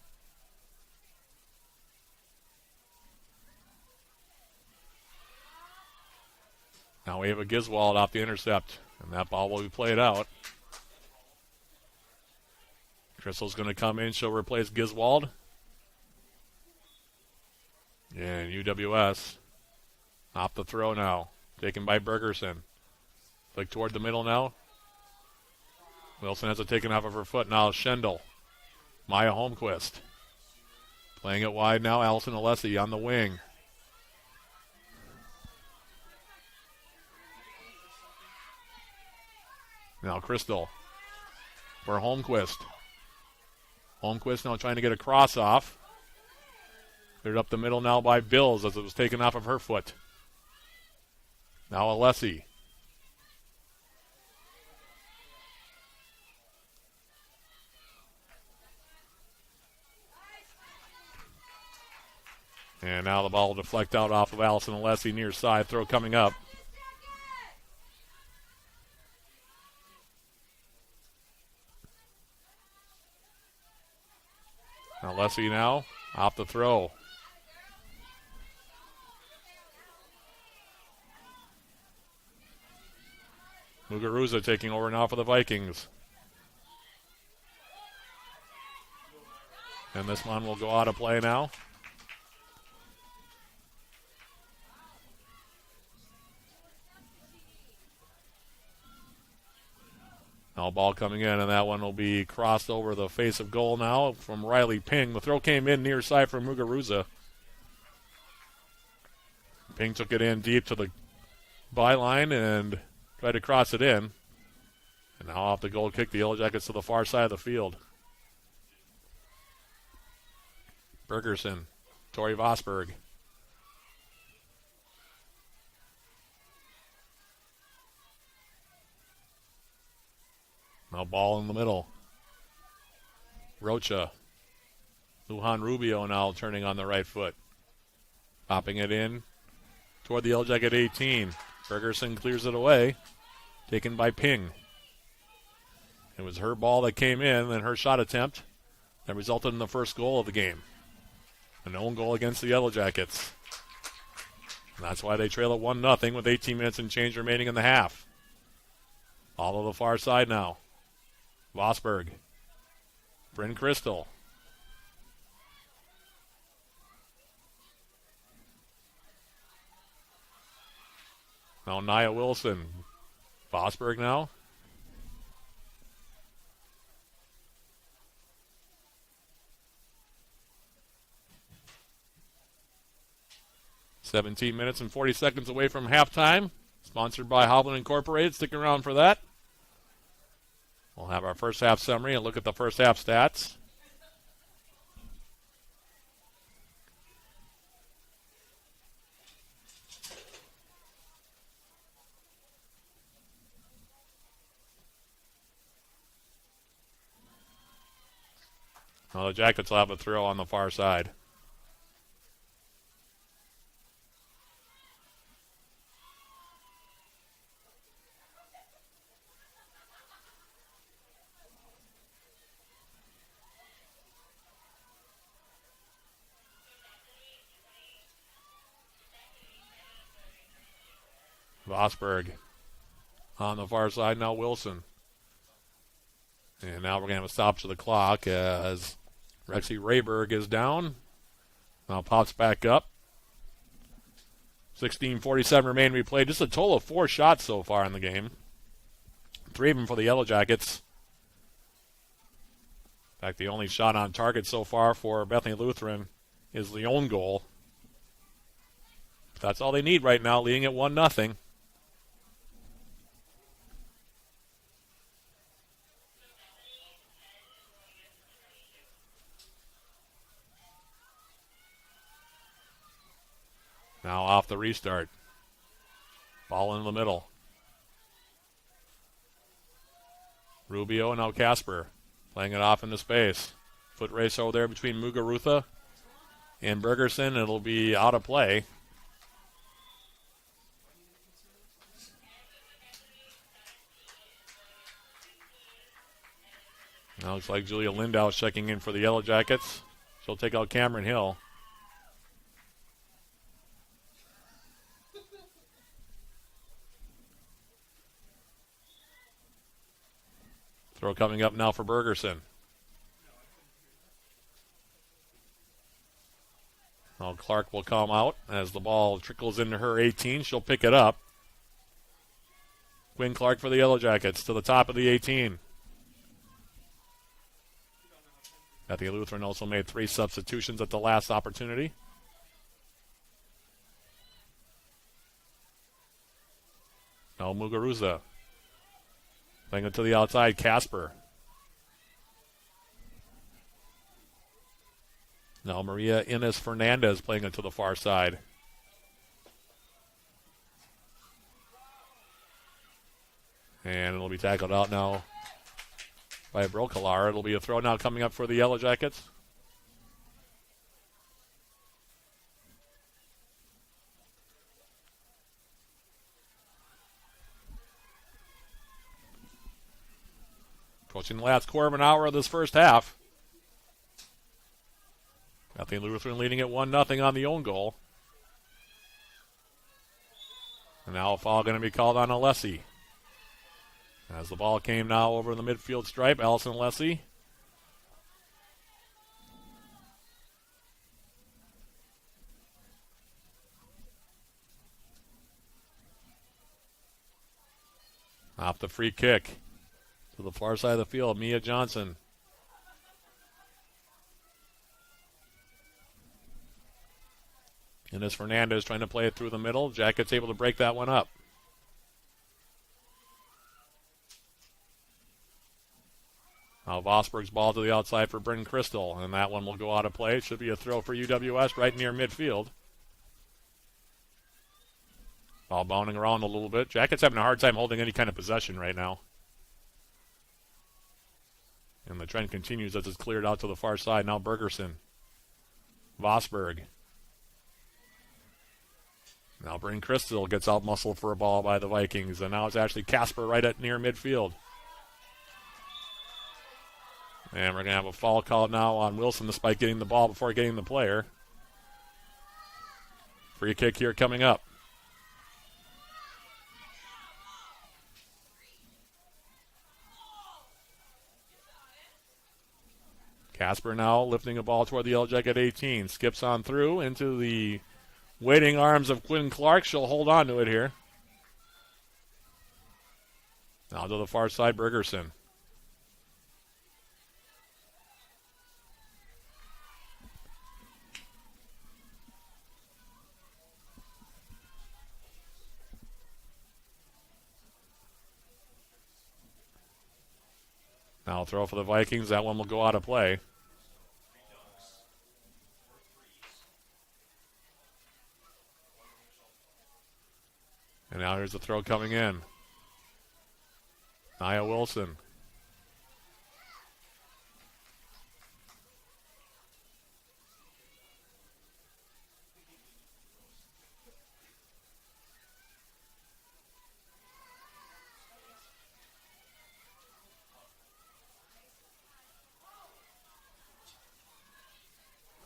Now we have a Giswald off the intercept, and that ball will be played out. Crystal's going to come in. She'll replace Giswald. And UWS off the throw now. Taken by Bergerson. Flick toward the middle now. Wilson has it taken off of her foot. Now Schendel. Maya Holmquist. Playing it wide now. Allison Alessi on the wing. Now Crystal for Holmquist. Holmquist now trying to get a cross off. Cleared up the middle now by Bills as it was taken off of her foot. Now Alessi. And now the ball will deflect out off of Allison Alessi near side. Throw coming up. Alessi now off the throw. Muguruza taking over now for the Vikings. And this one will go out of play now. Now ball coming in, and that one will be crossed over the face of goal now from Riley Ping. The throw came in near side from Muguruza. Ping took it in deep to the byline and tried to cross it in. And now off the goal kick, the Yellow Jackets to the far side of the field. Bergerson, Tori Vosberg. Now ball in the middle. Rocha. Lujan Rubio now turning on the right foot. Popping it in toward the Yellow Jacket 18. Bergerson clears it away. Taken by Ping. It was her ball that came in and her shot attempt that resulted in the first goal of the game. An own goal against the Yellow Jackets. And that's why they trail at 1-0 with 18 minutes and change remaining in the half. All to the far side now. Vosberg. Bryn Crystal. Now Nia Wilson. Vosberg now. "17 minutes and 40 seconds away from halftime. Sponsored by Hovland Incorporated. Stick around for that. We'll have our first half summary and look at the first half stats. Now the Jackets will have a throw on the far side. Vosberg on the far side, now Wilson. And now we're going to have a stop to the clock as Rexy Rayberg is down. Now pops back up. 16:47 remain to be played. Just a total of 4 shots so far in the game. 3 of them for the Yellow Jackets. In fact, the only shot on target so far for Bethany Lutheran is the own goal. That's all they need right now, leading at 1-0. Now off the restart. Ball in the middle. Rubio and now Casper playing it off into space. Foot race over there between Muguruza and Bergerson. It'll be out of play. Now looks like Julia Lindau's checking in for the Yellow Jackets. She'll take out Cameron Hill. Throw coming up now for Bergerson. Now Clark will come out as the ball trickles into her 18. She'll pick it up. Quinn Clark for the Yellow Jackets to the top of the 18. Bethany Lutheran also made 3 substitutions at the last opportunity. Now Muguruza. Playing it to the outside, Casper. Now Maria Inez Fernandez playing it to the far side. And it'll be tackled out now by Brokalar. It'll be a throw now coming up for the Yellow Jackets. Approaching the last quarter of an hour of this first half. Bethany Lutheran leading at 1-0 on the own goal. And now a foul going to be called on Alessi. As the ball came now over the midfield stripe, Allison Alessi. Off the free kick to the far side of the field, Mia Johnson. Ines Fernandez trying to play it through the middle. Jackets able to break that one up. Now Vosberg's ball to the outside for Bryn Crystal, and that one will go out of play. It should be a throw for UWS right near midfield. Ball bounding around a little bit. Jackets having a hard time holding any kind of possession right now. And the trend continues as it's cleared out to the far side. Now Bergerson. Vosberg. Now Bryn Crystal gets out muscled for a ball by the Vikings. And now it's actually Casper right at near midfield. And we're going to have a foul call now on Wilson despite getting the ball before getting the player. Free kick here coming up. Casper now lifting a ball toward the Yellow Jacket 18. Skips on through into the waiting arms of Quinn Clark. She'll hold on to it here. Now to the far side, Bergerson. Now throw for the Vikings. That one will go out of play. And now here's the throw coming in. Nia Wilson.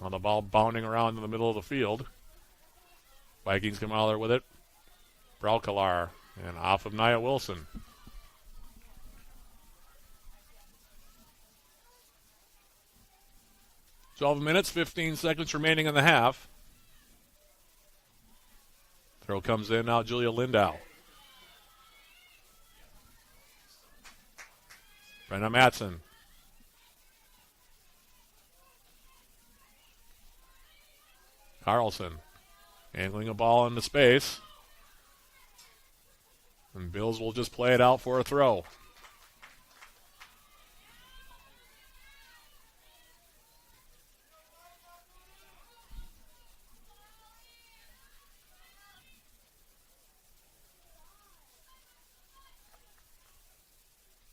On the ball bounding around in the middle of the field. Vikings come out there with it. Braukelar and off of Nia Wilson. "12 minutes, 15 seconds remaining in the half. Throw comes in now, Julia Lindau. Brenna Matson. Carlson angling a ball into space. And Bills will just play it out for a throw.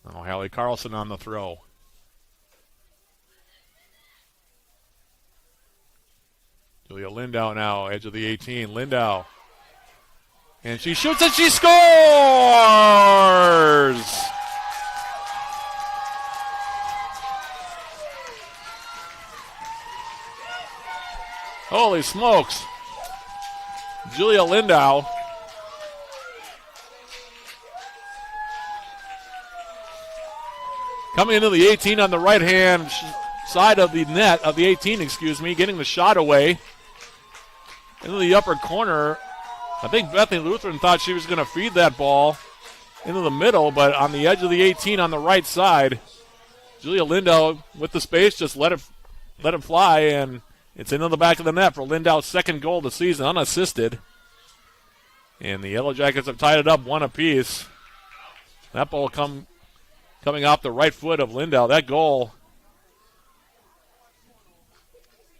Now Hallie Carlson on the throw. Julia Lindau now, edge of the 18. Lindau. And she shoots and she scores! Holy smokes. Julia Lindau. Coming into the 18 on the right-hand side of the net, of the 18, getting the shot away. Into the upper corner. I think Bethany Lutheran thought she was going to feed that ball into the middle, but on the edge of the 18 on the right side, Julia Lindau with the space just let it fly, and it's into the back of the net for Lindau's second goal of the season, unassisted. And the Yellow Jackets have tied it up 1 apiece. That ball coming off the right foot of Lindau. That goal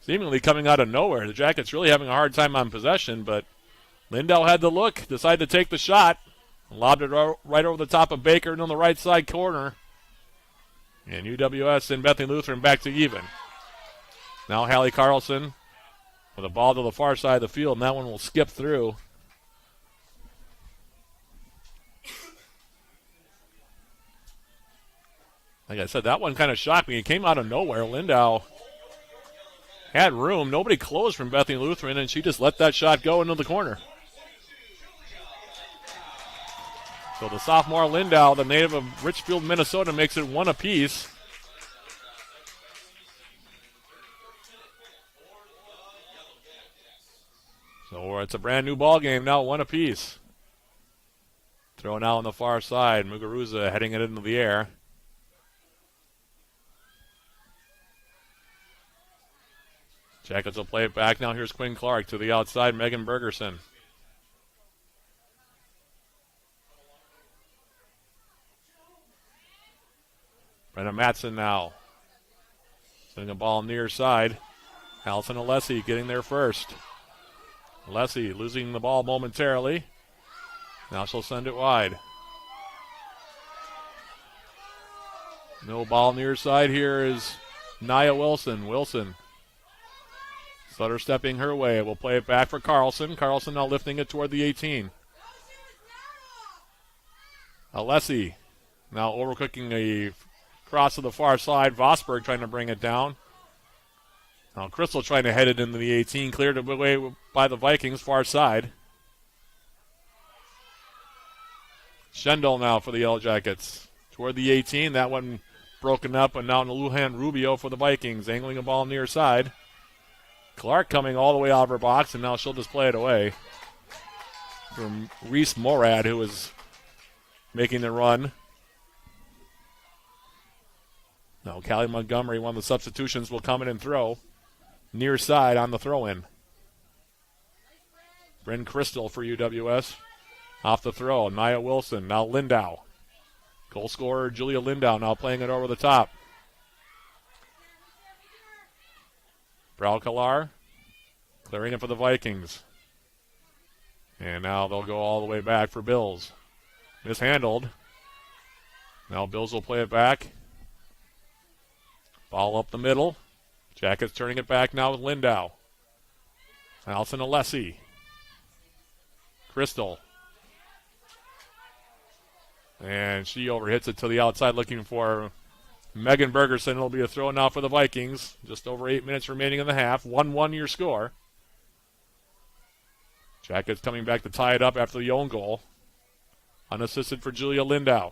seemingly coming out of nowhere. The Jackets really having a hard time on possession, but Lindau had the look, decided to take the shot, lobbed it right over the top of Baker and on the right side corner. And UWS and Bethany Lutheran back to even. Now Hallie Carlson with a ball to the far side of the field, and that one will skip through. Like I said, that one kind of shocked me. It came out of nowhere. Lindau had room. Nobody closed from Bethany Lutheran, and she just let that shot go into the corner. So the sophomore Lindau, the native of Richfield, Minnesota, makes it 1 apiece. So it's a brand new ball game now, 1 apiece. Throw now on the far side. Muguruza heading it into the air. Jackets will play it back. Now here's Quinn Clark to the outside. Megan Bergerson. Brenna Matson now. Sending a ball near side. Allison Alessi getting there first. Alessi losing the ball momentarily. Now she'll send it wide. No ball near side here is Nia Wilson. Wilson. Sutter stepping her way. We'll play it back for Carlson. Carlson now lifting it toward the 18. Alessi now overcooking a cross to the far side. Vosberg trying to bring it down. Now Crystal trying to head it into the 18. Cleared away by the Vikings, far side. Schendel now for the Yellow Jackets. Toward the 18. That one broken up, and now Lujan Rubio for the Vikings. Angling a ball near side. Clark coming all the way out of her box, and now she'll just play it away from Reese Morad, who is making the run. Now Callie Montgomery, one of the substitutions, will come in and throw. Near side on the throw-in. Bryn Crystal for UWS. Off the throw. Nia Wilson. Now Lindau. Goal scorer Julia Lindau now playing it over the top. Braukelar clearing it for the Vikings. And now they'll go all the way back for Bills. Mishandled. Now Bills will play it back. Ball up the middle. Jackets turning it back now with Lindau. Allison Alessi. Crystal. And she overhits it to the outside looking for Megan Bergerson. It'll be a throw now for the Vikings. Just over 8 minutes remaining in the half. 1-1 your score. Jackets coming back to tie it up after the own goal. Unassisted for Julia Lindau.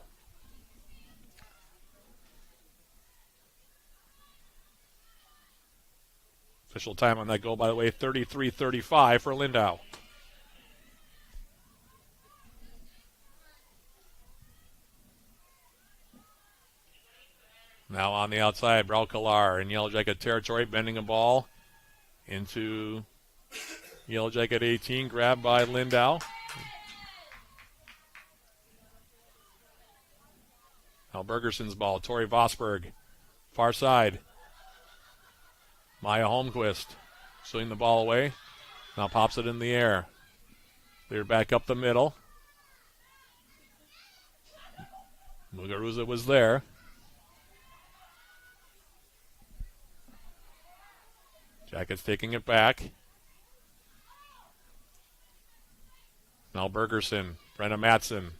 Official time on that goal, by the way, 33-35 for Lindau. Now on the outside, Braukelar in Yellow Jacket territory, bending a ball into Yellow Jacket 18, grabbed by Lindau. Now Bergerson's ball, Tori Vosberg, far side. Maya Holmquist swinging the ball away. Now pops it in the air. Cleared back up the middle. Muguruza was there. Jackets taking it back. Now Bergerson, Brenna Matson,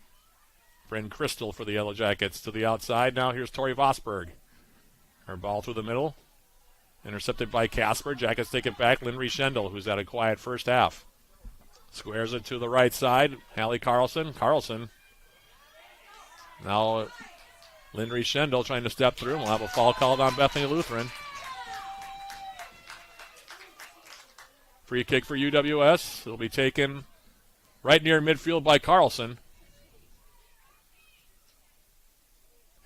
Bryn Crystal for the Yellow Jackets to the outside. Now here's Tori Vosberg. Her ball through the middle. Intercepted by Casper. Jackets take it back. Lynn Schendel, who's had a quiet first half. Squares it to the right side. Hallie Carlson. Carlson. Now Lynn Schendel trying to step through. We'll have a foul called on Bethany Lutheran. Free kick for UWS. It'll be taken right near midfield by Carlson.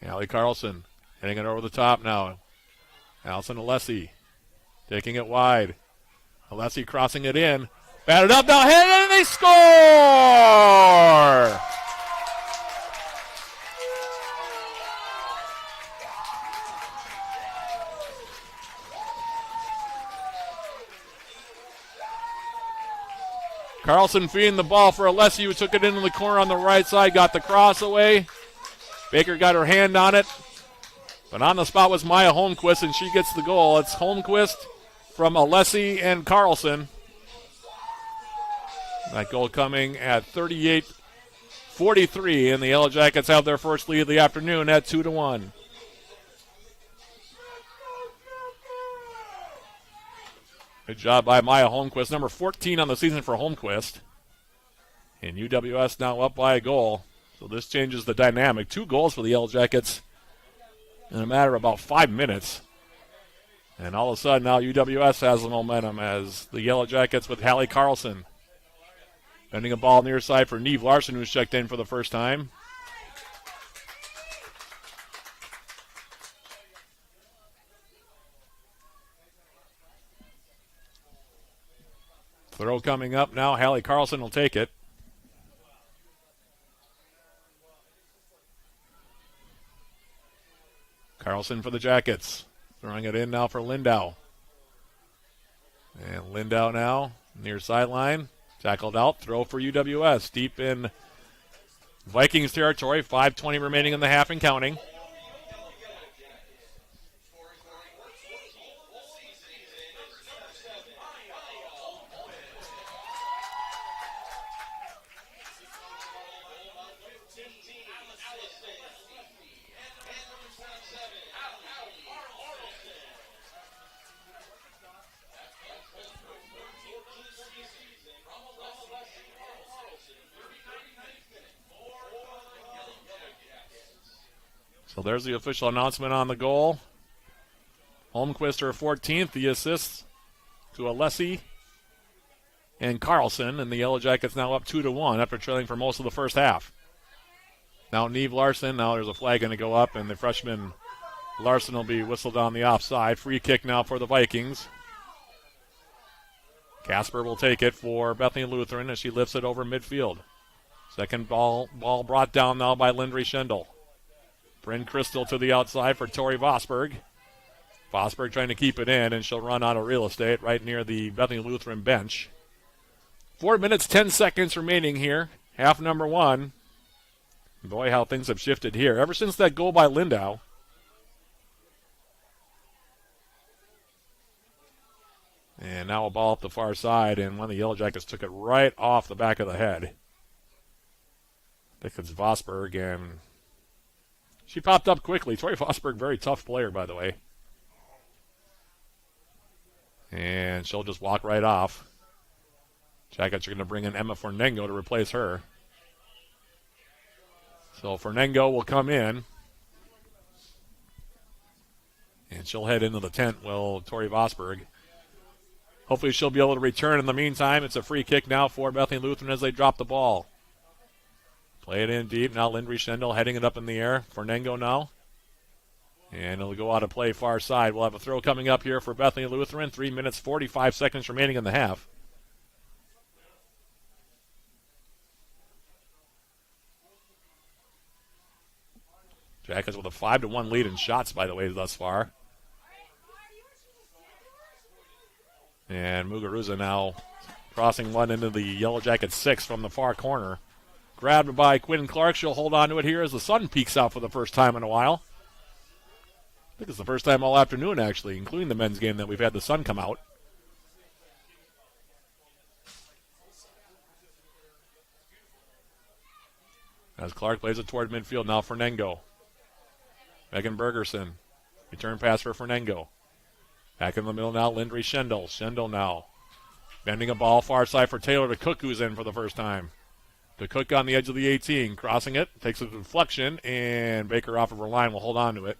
Hallie Carlson hitting it over the top now. Allison Alessi taking it wide. Alessi crossing it in. Batted up, now hit, and they score! Carlson feeding the ball for Alessi, who took it into the corner on the right side, got the cross away. Baker got her hand on it. But on the spot was Maya Holmquist, and she gets the goal. It's Holmquist from Alessi and Carlson. That goal coming at 38-43, and the Yellow Jackets have their first lead of the afternoon at 2-1. Good job by Maya Holmquist, number 14 on the season for Holmquist. And UWS now up by a goal. So this changes the dynamic. 2 goals for the Yellow Jackets in a matter of about 5 minutes. And all of a sudden now UWS has the momentum as the Yellow Jackets with Hallie Carlson. Bending a ball near side for Neve Larson, who's checked in for the first time. Throw coming up now. Hallie Carlson will take it. Carlson for the Jackets. Throwing it in now for Lindau. And Lindau now near sideline. Tackled out. Throw for UWS. Deep in Vikings territory. 5:20 remaining in the half and counting. So there's the official announcement on the goal. Holmquist her 14th, the assists to Alessi and Carlson, and the Yellow Jackets now up 2-1 after trailing for most of the first half. Now Neve Larson, now there's a flag going to go up, and the freshman Larson will be whistled on the offside. Free kick now for the Vikings. Casper will take it for Bethany Lutheran as she lifts it over midfield. Second ball brought down now by Lindry Schendel. Bryn Crystal to the outside for Tori Vosberg. Vosberg trying to keep it in, and she'll run out of real estate right near the Bethany Lutheran bench. 4 minutes, 10 seconds remaining here. Half number 1. Boy, how things have shifted here. Ever since that goal by Lindau. And now a ball up the far side, and one of the Yellow Jackets took it right off the back of the head. I think it's Vosberg, and she popped up quickly. Tori Vosberg, very tough player, by the way. And she'll just walk right off. Jackets are going to bring in Emma Fernengo to replace her. So Fernengo will come in. And she'll head into the tent, well, Tori Vosberg. Hopefully she'll be able to return. In the meantime, it's a free kick now for Bethany Lutheran as they drop the ball. Play it in deep. Now Lindry Schendel heading it up in the air. Fernengo now. And it'll go out of play far side. We'll have a throw coming up here for Bethany Lutheran. 3 minutes, 45 seconds remaining in the half. Jackets with a 5-1 lead in shots, by the way, thus far. And Muguruza now crossing one into the Yellow Jacket 6 from the far corner. Grabbed by Quinn Clark. She'll hold on to it here as the sun peeks out for the first time in a while. I think it's the first time all afternoon, actually, including the men's game, that we've had the sun come out. As Clark plays it toward midfield, now Fernengo. Megan Bergerson. Return pass for Fernengo. Back in the middle now, Lindry Schendel. Schendel now bending a ball far side for Taylor to Cook, who's in for the first time. To Cook on the edge of the 18, crossing it, takes a deflection, and Baker off of her line will hold on to it.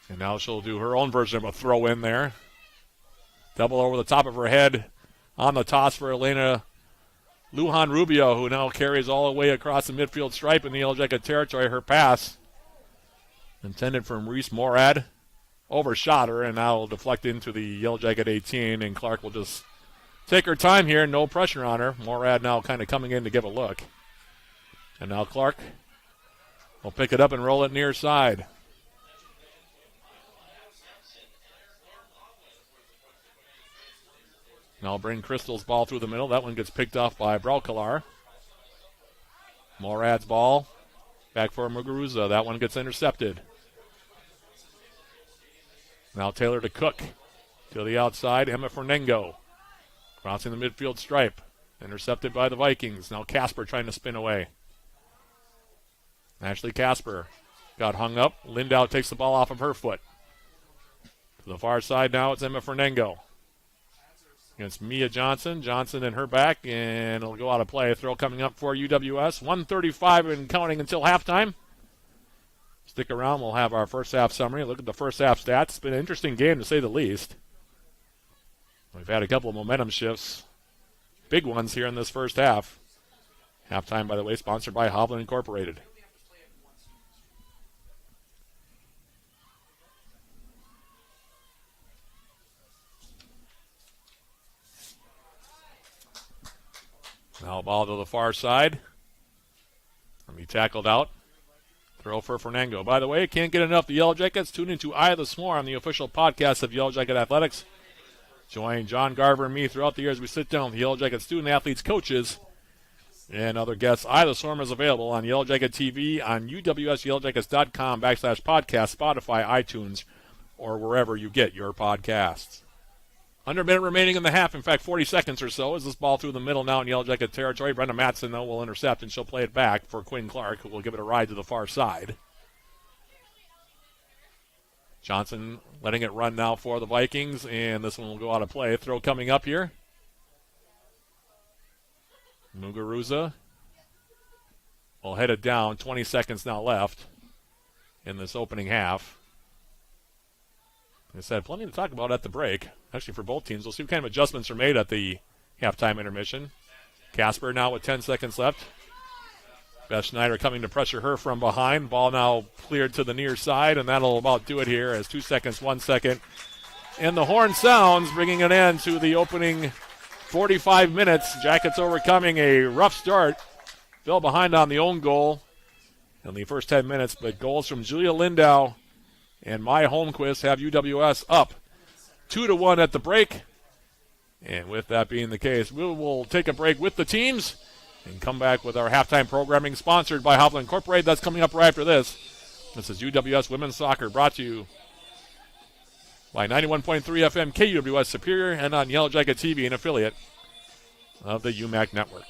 And now she'll do her own version of a throw in there. Double over the top of her head on the toss for Elena Lujan Rubio, who now carries all the way across the midfield stripe in the Yellow Jacket territory. Her pass intended for Maurice Morad. Overshot her, and now will deflect into the Yellow Jacket 18, and Clark will just take her time here. No pressure on her. Morad now kind of coming in to give a look. And now Clark will pick it up and roll it near side. Now bring Crystal's ball through the middle. That one gets picked off by Braukelar. Morad's ball back for Muguruza. That one gets intercepted. Now Taylor to Cook. To the outside, Emma Fernengo. Crossing the midfield stripe. Intercepted by the Vikings. Now Casper trying to spin away. Ashley Casper got hung up. Lindau takes the ball off of her foot. To the far side now, it's Emma Fernengo. against Mia Johnson. Johnson in her back, and it'll go out of play. Throw coming up for UWS. 1:35 and counting until halftime. Stick around. We'll have our first half summary. Look at the first half stats. It's been an interesting game, to say the least. We've had a couple of momentum shifts. Big ones here in this first half. Halftime, by the way, sponsored by Hovland Incorporated. Now ball to the far side. And be tackled out. Throw for Fernando. By the way, can't get enough of the Yellow Jackets. Tune into Eye This More on the official podcast of Yellow Jacket Athletics. Join John Garver and me throughout the year as we sit down with the Yellow Jacket student athletes, coaches, and other guests. Eye This More is available on Yellow Jacket TV, on uwsyellowjackets.com/podcast, Spotify, iTunes, or wherever you get your podcasts. Under a minute remaining in the half, in fact 40 seconds or so, as this ball through the middle now in Yellow Jacket territory. Brenda Matson, though, will intercept, and she'll play it back for Quinn Clark, who will give it a ride to the far side. Johnson letting it run now for the Vikings, and this one will go out of play. Throw coming up here. Muguruza will head it down. 20 seconds now left in this opening half. Like I said, plenty to talk about at the break. Actually, for both teams. We'll see what kind of adjustments are made at the halftime intermission. Casper now with 10 seconds left. Beth Schneider coming to pressure her from behind. Ball now cleared to the near side, and that'll about do it here as 2 seconds, 1 second. And the horn sounds, bringing an end to the opening 45 minutes. Jackets overcoming a rough start. Fell behind on the own goal in the first 10 minutes, but goals from Julia Lindow and Maya Holmquist have UWS up 2-1 at the break. And with that being the case, we will take a break with the teams and come back with our halftime programming sponsored by Hovland Incorporated. That's coming up right after this. This is UWS Women's Soccer, brought to you by 91.3 FM KUWS Superior and on Yellow Jacket TV, an affiliate of the UMAC Network.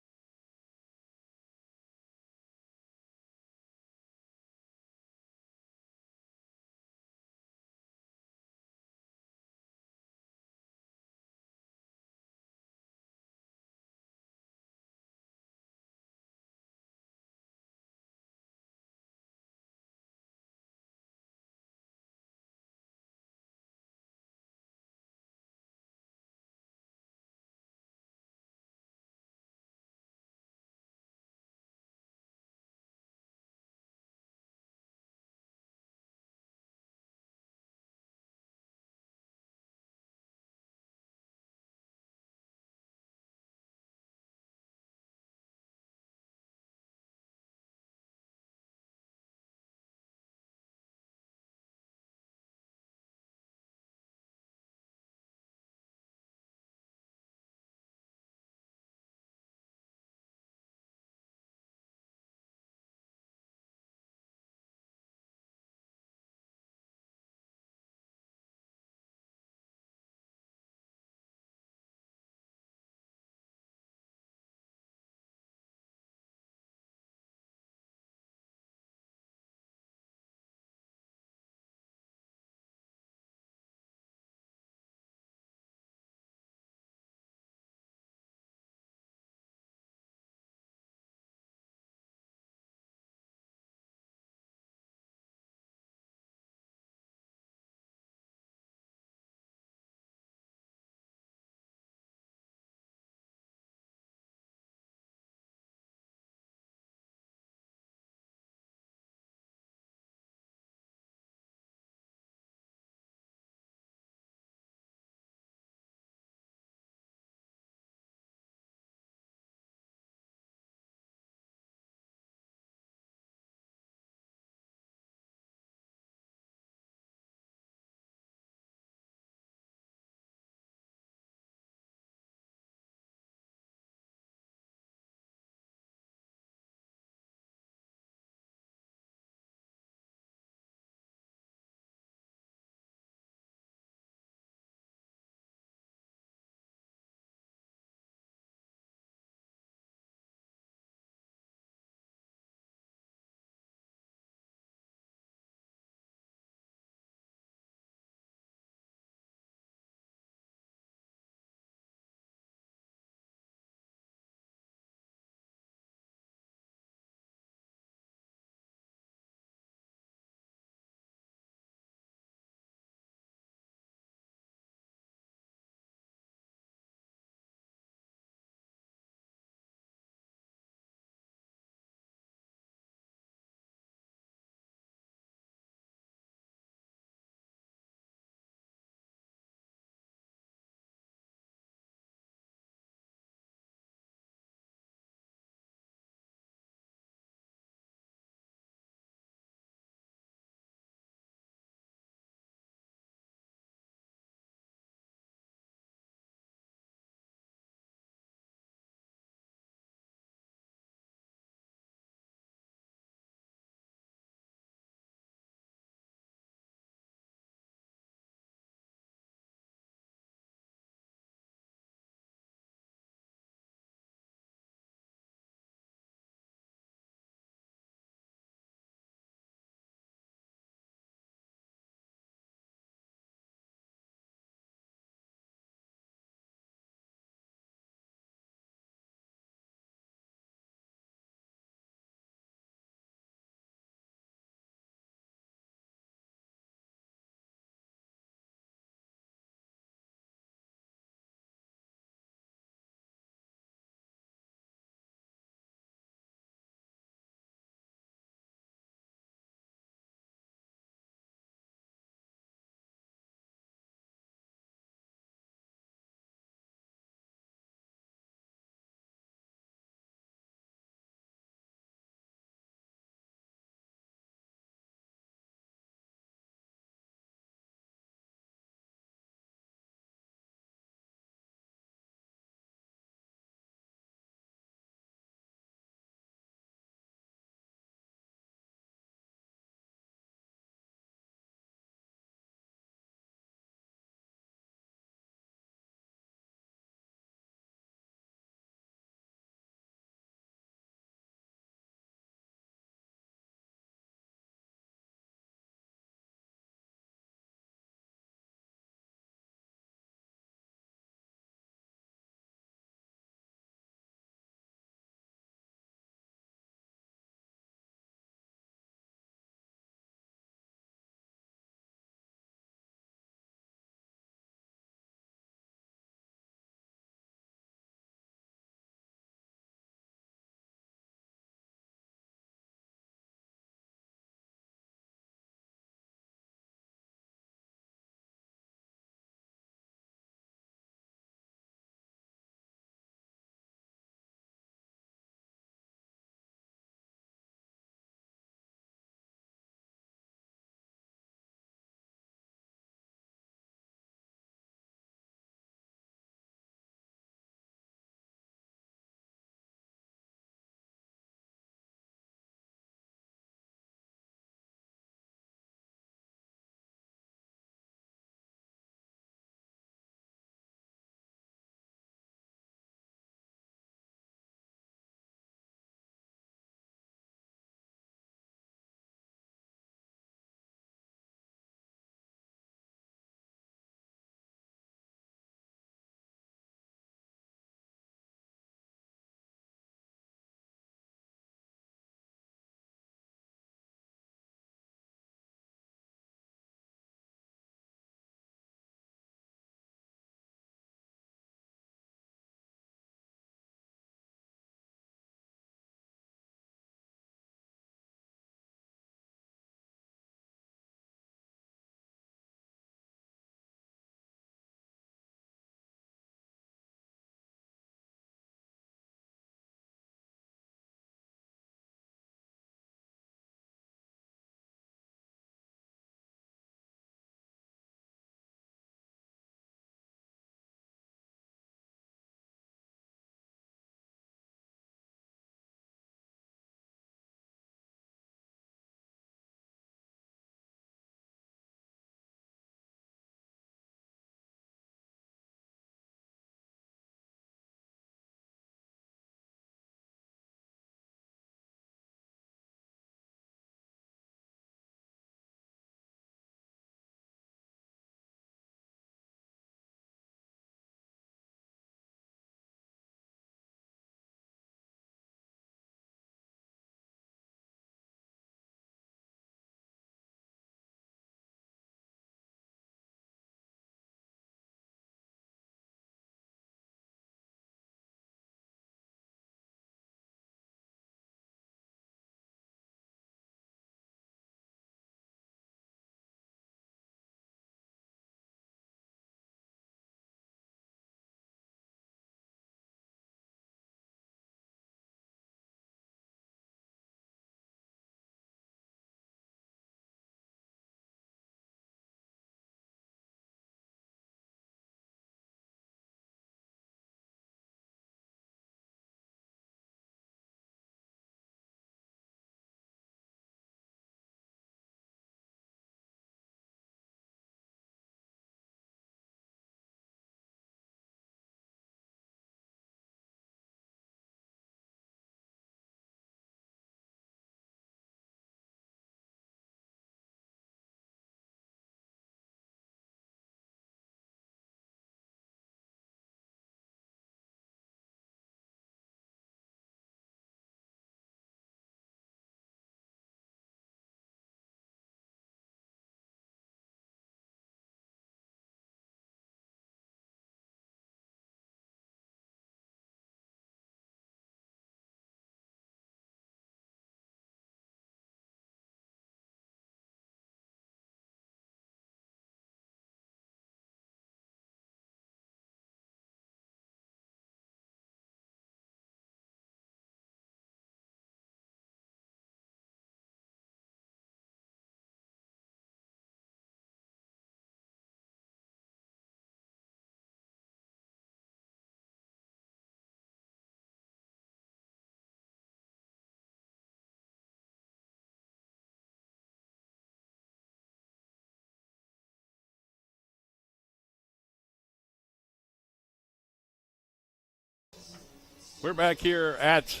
We're back here at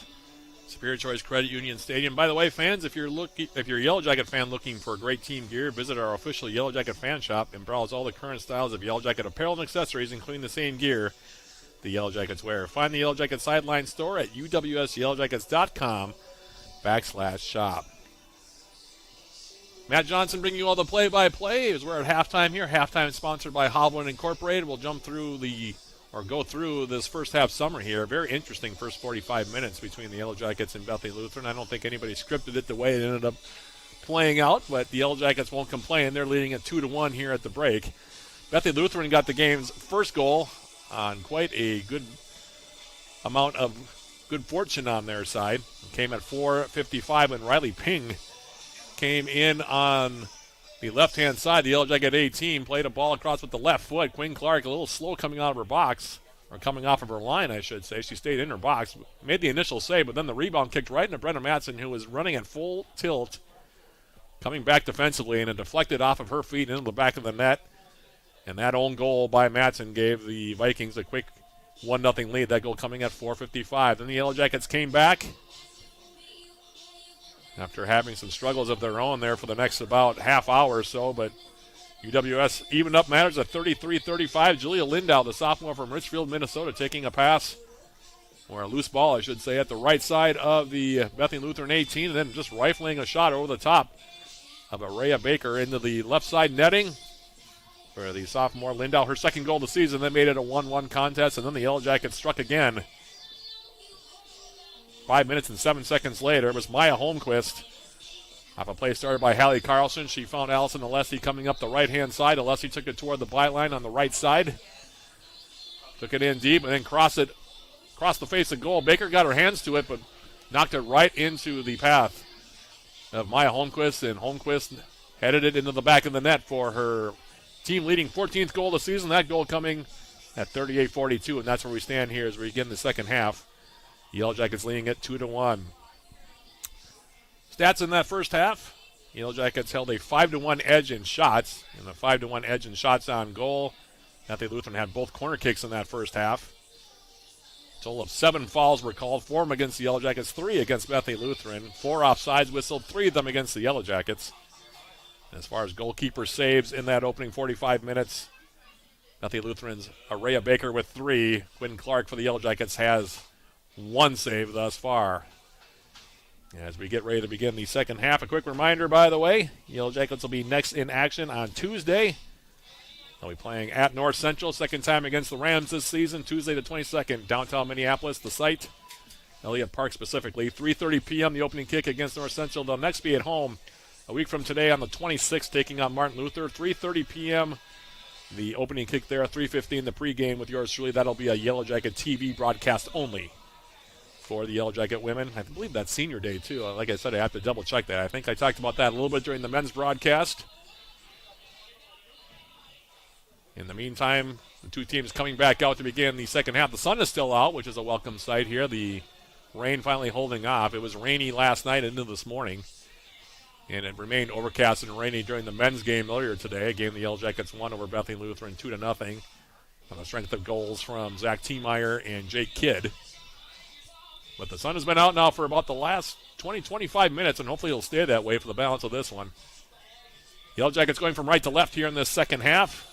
Superior Choice Credit Union Stadium. By the way, fans, if you're a Yellow Jacket fan looking for great team gear, visit our official Yellow Jacket fan shop and browse all the current styles of Yellow Jacket apparel and accessories, including the same gear the Yellow Jackets wear. Find the Yellow Jacket sideline store at uwsyellowjackets.com/shop. Matt Johnson bringing you all the play-by-play as we're at halftime here. Halftime sponsored by Hovland Incorporated. We'll go through this first half summer here. Very interesting first 45 minutes between the Yellow Jackets and Bethany Lutheran. I don't think anybody scripted it the way it ended up playing out, but the Yellow Jackets won't complain. They're leading at 2-1 here at the break. Bethany Lutheran got the game's first goal on quite a good amount of good fortune on their side. It came at 4:55 when Riley Ping came in on the left-hand side. The Yellow Jacket 18 played a ball across with the left foot. Quinn Clark a little slow coming out of her box, or coming off of her line, I should say. She stayed in her box, made the initial save, but then the rebound kicked right into Brenna Matson, who was running at full tilt, coming back defensively, and it deflected off of her feet into the back of the net. And that own goal by Matson gave the Vikings a quick 1-0 lead. That goal coming at 4:55. Then the Yellow Jackets came back after having some struggles of their own there for the next about half hour or so, but UWS evened up matters at 33-35. Julia Lindow, the sophomore from Richfield, Minnesota, taking a pass, or a loose ball, I should say, at the right side of the Bethany Lutheran 18, and then just rifling a shot over the top of Araya Baker into the left side netting for the sophomore Lindow. Her second goal of the season, that made it a 1-1 contest, and then the Yellow Jackets struck again. 5 minutes and 7 seconds later, it was Maya Holmquist off a play started by Hallie Carlson. She found Allison Alessi coming up the right-hand side. Alessi took it toward the byline on the right side. Took it in deep and then crossed the face of goal. Baker got her hands to it, but knocked it right into the path of Maya Holmquist, and Holmquist headed it into the back of the net for her team-leading 14th goal of the season. That goal coming at 38-42, and that's where we stand here as we begin the second half. Yellow Jackets leading it 2-1. Stats in that first half. Yellow Jackets held a 5-1 edge in shots, and a 5-1 edge in shots on goal. Bethany Lutheran had both corner kicks in that first half. A total of 7 fouls were called, 4 of them against the Yellow Jackets, 3 against Bethany Lutheran. 4 offsides whistled, 3 of them against the Yellow Jackets. As far as goalkeeper saves in that opening 45 minutes, Bethany Lutheran's Araya Baker with 3. Quinn Clark for the Yellow Jackets has 1 save thus far. As we get ready to begin the second half, a quick reminder, by the way, Yellow Jackets will be next in action on Tuesday. They'll be playing at North Central, second time against the Rams this season, Tuesday the 22nd, downtown Minneapolis, the site, Elliott Park specifically. 3:30 p.m. the opening kick against North Central. They'll next be at home a week from today on the 26th, taking on Martin Luther. 3:30 p.m. the opening kick there, 3:15 the pregame with yours truly. That'll be a Yellow Jacket TV broadcast only for the Yellow Jacket women. I believe that's senior day, too. Like I said, I have to double-check that. I think I talked about that a little bit during the men's broadcast. In the meantime, the two teams coming back out to begin the second half. The sun is still out, which is a welcome sight here. The rain finally holding off. It was rainy last night into this morning, and it remained overcast and rainy during the men's game earlier today, a game the Yellow Jackets won over Bethany Lutheran 2-0 on the strength of goals from Zach Tiemeyer and Jake Kidd. But the sun has been out now for about the last 20-25 minutes, and hopefully it'll stay that way for the balance of this one. Yellow Jackets going from right to left here in this second half.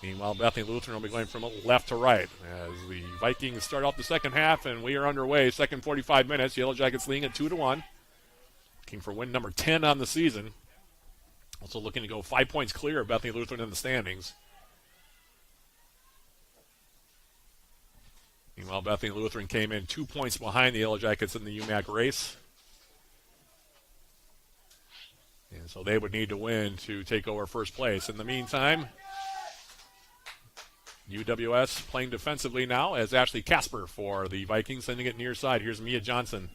Meanwhile, Bethany Lutheran will be going from left to right as the Vikings start off the second half, and we are underway. Second 45 minutes. Yellow Jackets leading at 2-1. Looking for win number 10 on the season. Also looking to go 5 points clear of Bethany Lutheran in the standings. Meanwhile, Bethany Lutheran came in 2 points behind the Yellow Jackets in the UMAC race. And so they would need to win to take over first place. In the meantime, UWS playing defensively now as Ashley Casper for the Vikings, sending it near side. Here's Mia Johnson.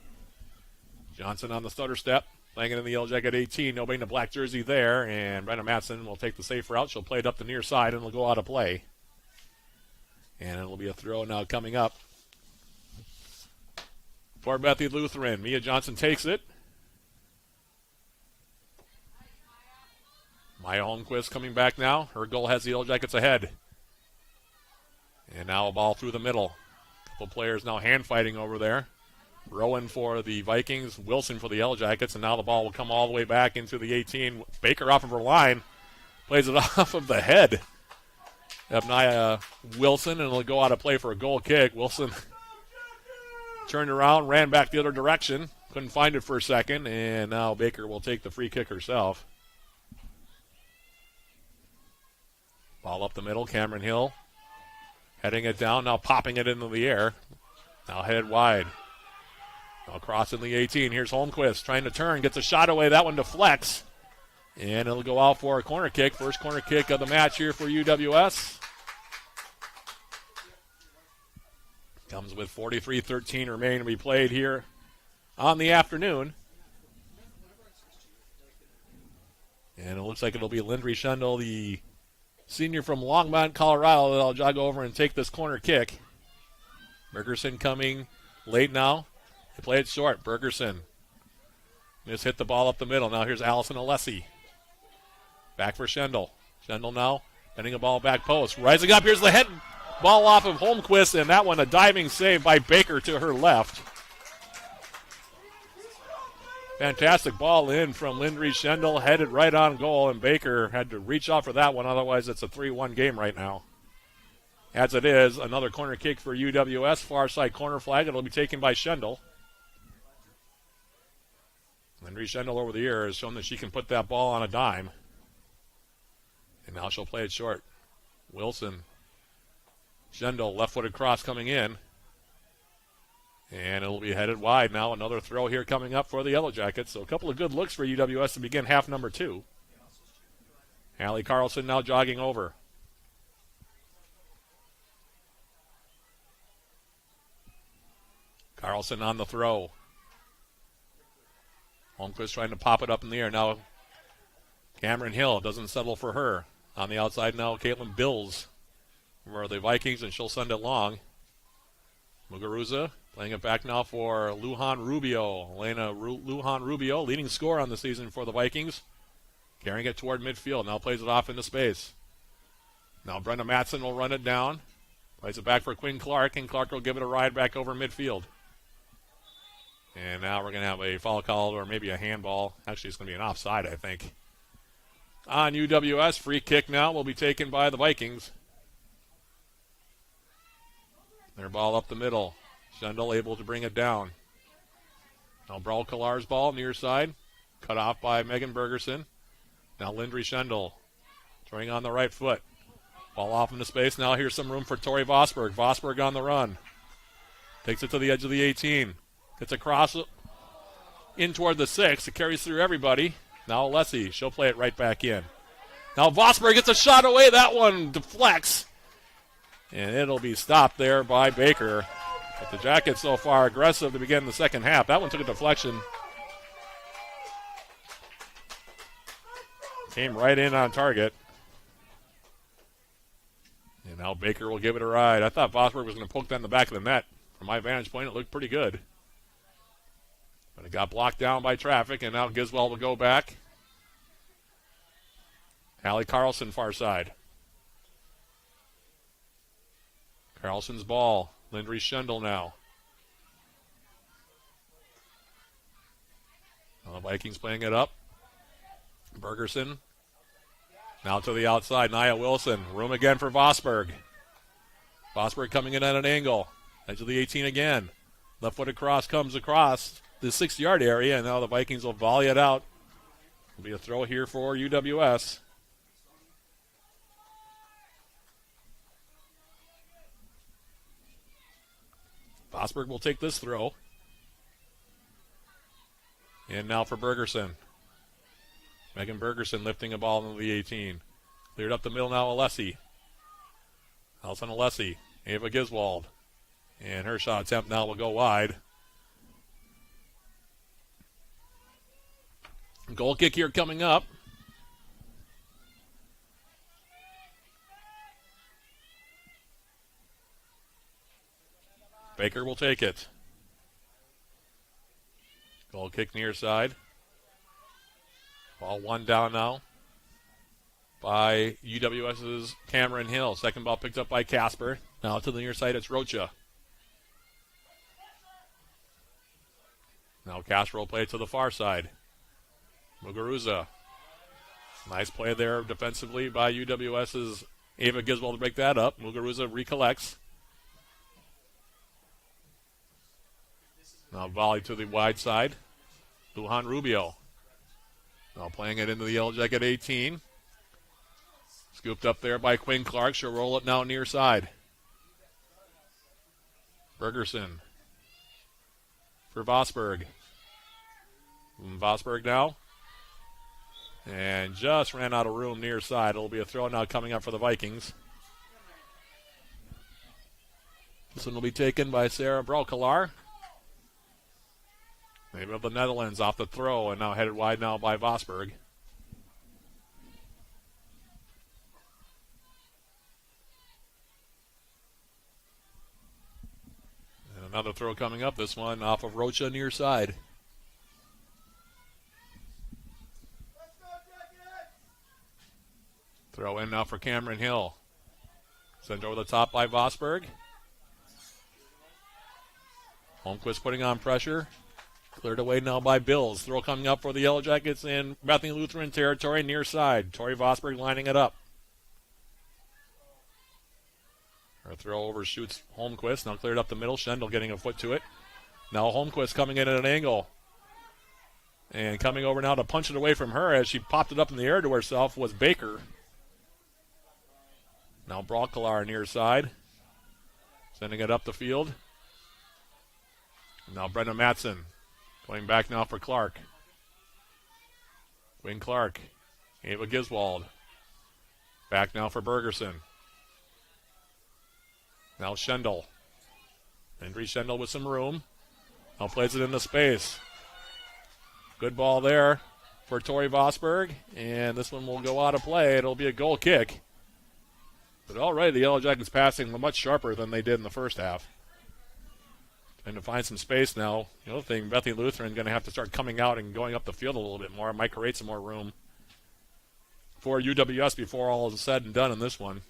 Johnson on the stutter step, playing it in the Yellow Jacket 18. Nobody in the black jersey there, and Brenna Matson will take the safe route. She'll play it up the near side, and it'll go out of play. And it'll be a throw now coming up for Bethany Lutheran. Mia Johnson takes it. Maya Holmquist coming back now. Her goal has the Yellow Jackets ahead. And now a ball through the middle. Couple players now hand fighting over there. Rowan for the Vikings, Wilson for the Yellow Jackets, and now the ball will come all the way back into the 18. Baker off of her line, plays it off of the head of Nia Wilson, and it'll go out of play for a goal kick. Wilson turned around, ran back the other direction, couldn't find it for a second, and now Baker will take the free kick herself. Ball up the middle, Cameron Hill heading it down, now popping it into the air. Now headed wide. Now crossing the 18. Here's Holmquist trying to turn, gets a shot away. That one deflects. And it'll go out for a corner kick. First corner kick of the match here for UWS. Comes with 43-13 remaining to be played here on the afternoon. And it looks like it'll be Lindry Schendel, the senior from Longmont, Colorado, that'll jog over and take this corner kick. Bergerson coming late now. They play it short. Bergerson just hit the ball up the middle. Now here's Allison Alessi. Back for Schendel. Schendel now bending a ball back post. Rising up. Here's the head ball off of Holmquist, and that one a diving save by Baker to her left. Fantastic ball in from Lindry Schendel, headed right on goal, and Baker had to reach out for that one. Otherwise, it's a 3-1 game right now. As it is, another corner kick for UWS. Far side corner flag. It'll be taken by Schendel. Lindry Schendel over the year has shown that she can put that ball on a dime. And now she'll play it short. Wilson. Schendel, left-footed cross coming in. And it'll be headed wide now. Another throw here coming up for the Yellow Jackets. So a couple of good looks for UWS to begin half number 2. Allie Carlson now jogging over. Carlson on the throw. Holmquist trying to pop it up in the air. Now Cameron Hill doesn't settle for her. On the outside now, Caitlin Bills for the Vikings, and she'll send it long. Muguruza playing it back now for Lujan Rubio. Elena Lujan Rubio, leading scorer on the season for the Vikings. Carrying it toward midfield. Now plays it off into space. Now Brenda Matson will run it down. Plays it back for Quinn Clark, and Clark will give it a ride back over midfield. And now we're going to have a foul called, or maybe a handball. Actually, it's going to be an offside, I think. On UWS, free kick now will be taken by the Vikings. Their ball up the middle. Schendel able to bring it down. Now Brawl Killar's ball near side. Cut off by Megan Bergerson. Now Lindry Schendel throwing on the right foot. Ball off into space. Now here's some room for Tori Vosberg. Vosberg on the run. Takes it to the edge of the 18. Gets across in toward the 6. It carries through everybody. Now Alessi, she'll play it right back in. Now Vosberg gets a shot away. That one deflects. And it'll be stopped there by Baker. But the Jackets so far aggressive to begin the second half. That one took a deflection. Came right in on target. And now Baker will give it a ride. I thought Vosberg was going to poke that in the back of the net. From my vantage point, it looked pretty good. But it got blocked down by traffic, and now Giswell will go back. Allie Carlson, far side. Carlson's ball. Lindry Schendel now. Now the Vikings playing it up. Bergerson. Now to the outside. Nia Wilson. Room again for Vosberg. Vosberg coming in at an angle. Edge of the 18 again. Left-footed cross comes across the 6-yard area, and now the Vikings will volley it out. It'll be a throw here for UWS. Vosberg will take this throw. And now for Bergerson. Megan Bergerson lifting a ball into the 18. Cleared up the middle now, Alessi. Alison Alessi. Ava Giswald. And her shot attempt now will go wide. Goal kick here coming up. Baker will take it. Goal kick near side. Ball one down now by UWS's Cameron Hill. Second ball picked up by Casper. Now to the near side, it's Rocha. Now Castro play to the far side. Muguruza. Nice play there defensively by UWS's Ava Giswell to break that up. Muguruza recollects. Now volley to the wide side. Lujan Rubio. Now playing it into the Yellow Jacket 18. Scooped up there by Quinn Clark. She'll roll it now near side. Bergerson for Vosberg. Vosberg now. And just ran out of room near side. It'll be a throw now coming up for the Vikings. This one will be taken by Sarah Brokelaar. Maybe of the Netherlands off the throw and now headed wide now by Vosberg. And another throw coming up. This one off of Rocha near side. Throw in now for Cameron Hill. Sent over the top by Vosberg. Holmquist putting on pressure. Cleared away now by Bills. Throw coming up for the Yellow Jackets in Bethany Lutheran territory near side. Tori Vosberg lining it up. Her throw overshoots Holmquist. Now cleared up the middle. Schendel getting a foot to it. Now Holmquist coming in at an angle. And coming over now to punch it away from her as she popped it up in the air to herself was Baker. Now Brokelaar near side. Sending it up the field. Now Brenda Matson. Going back now for Clark. Wing Clark. Ava Giswald. Back now for Bergerson. Now Schendel. Andrea Schendel with some room. Now plays it into space. Good ball there for Tori Vosberg. And this one will go out of play. It'll be a goal kick. But already the Yellow Jackets passing much sharper than they did in the first half. Trying to find some space now. The other thing, Bethany Lutheran going to have to start coming out and going up the field a little bit more. It might create some more room for UWS before all is said and done in this one.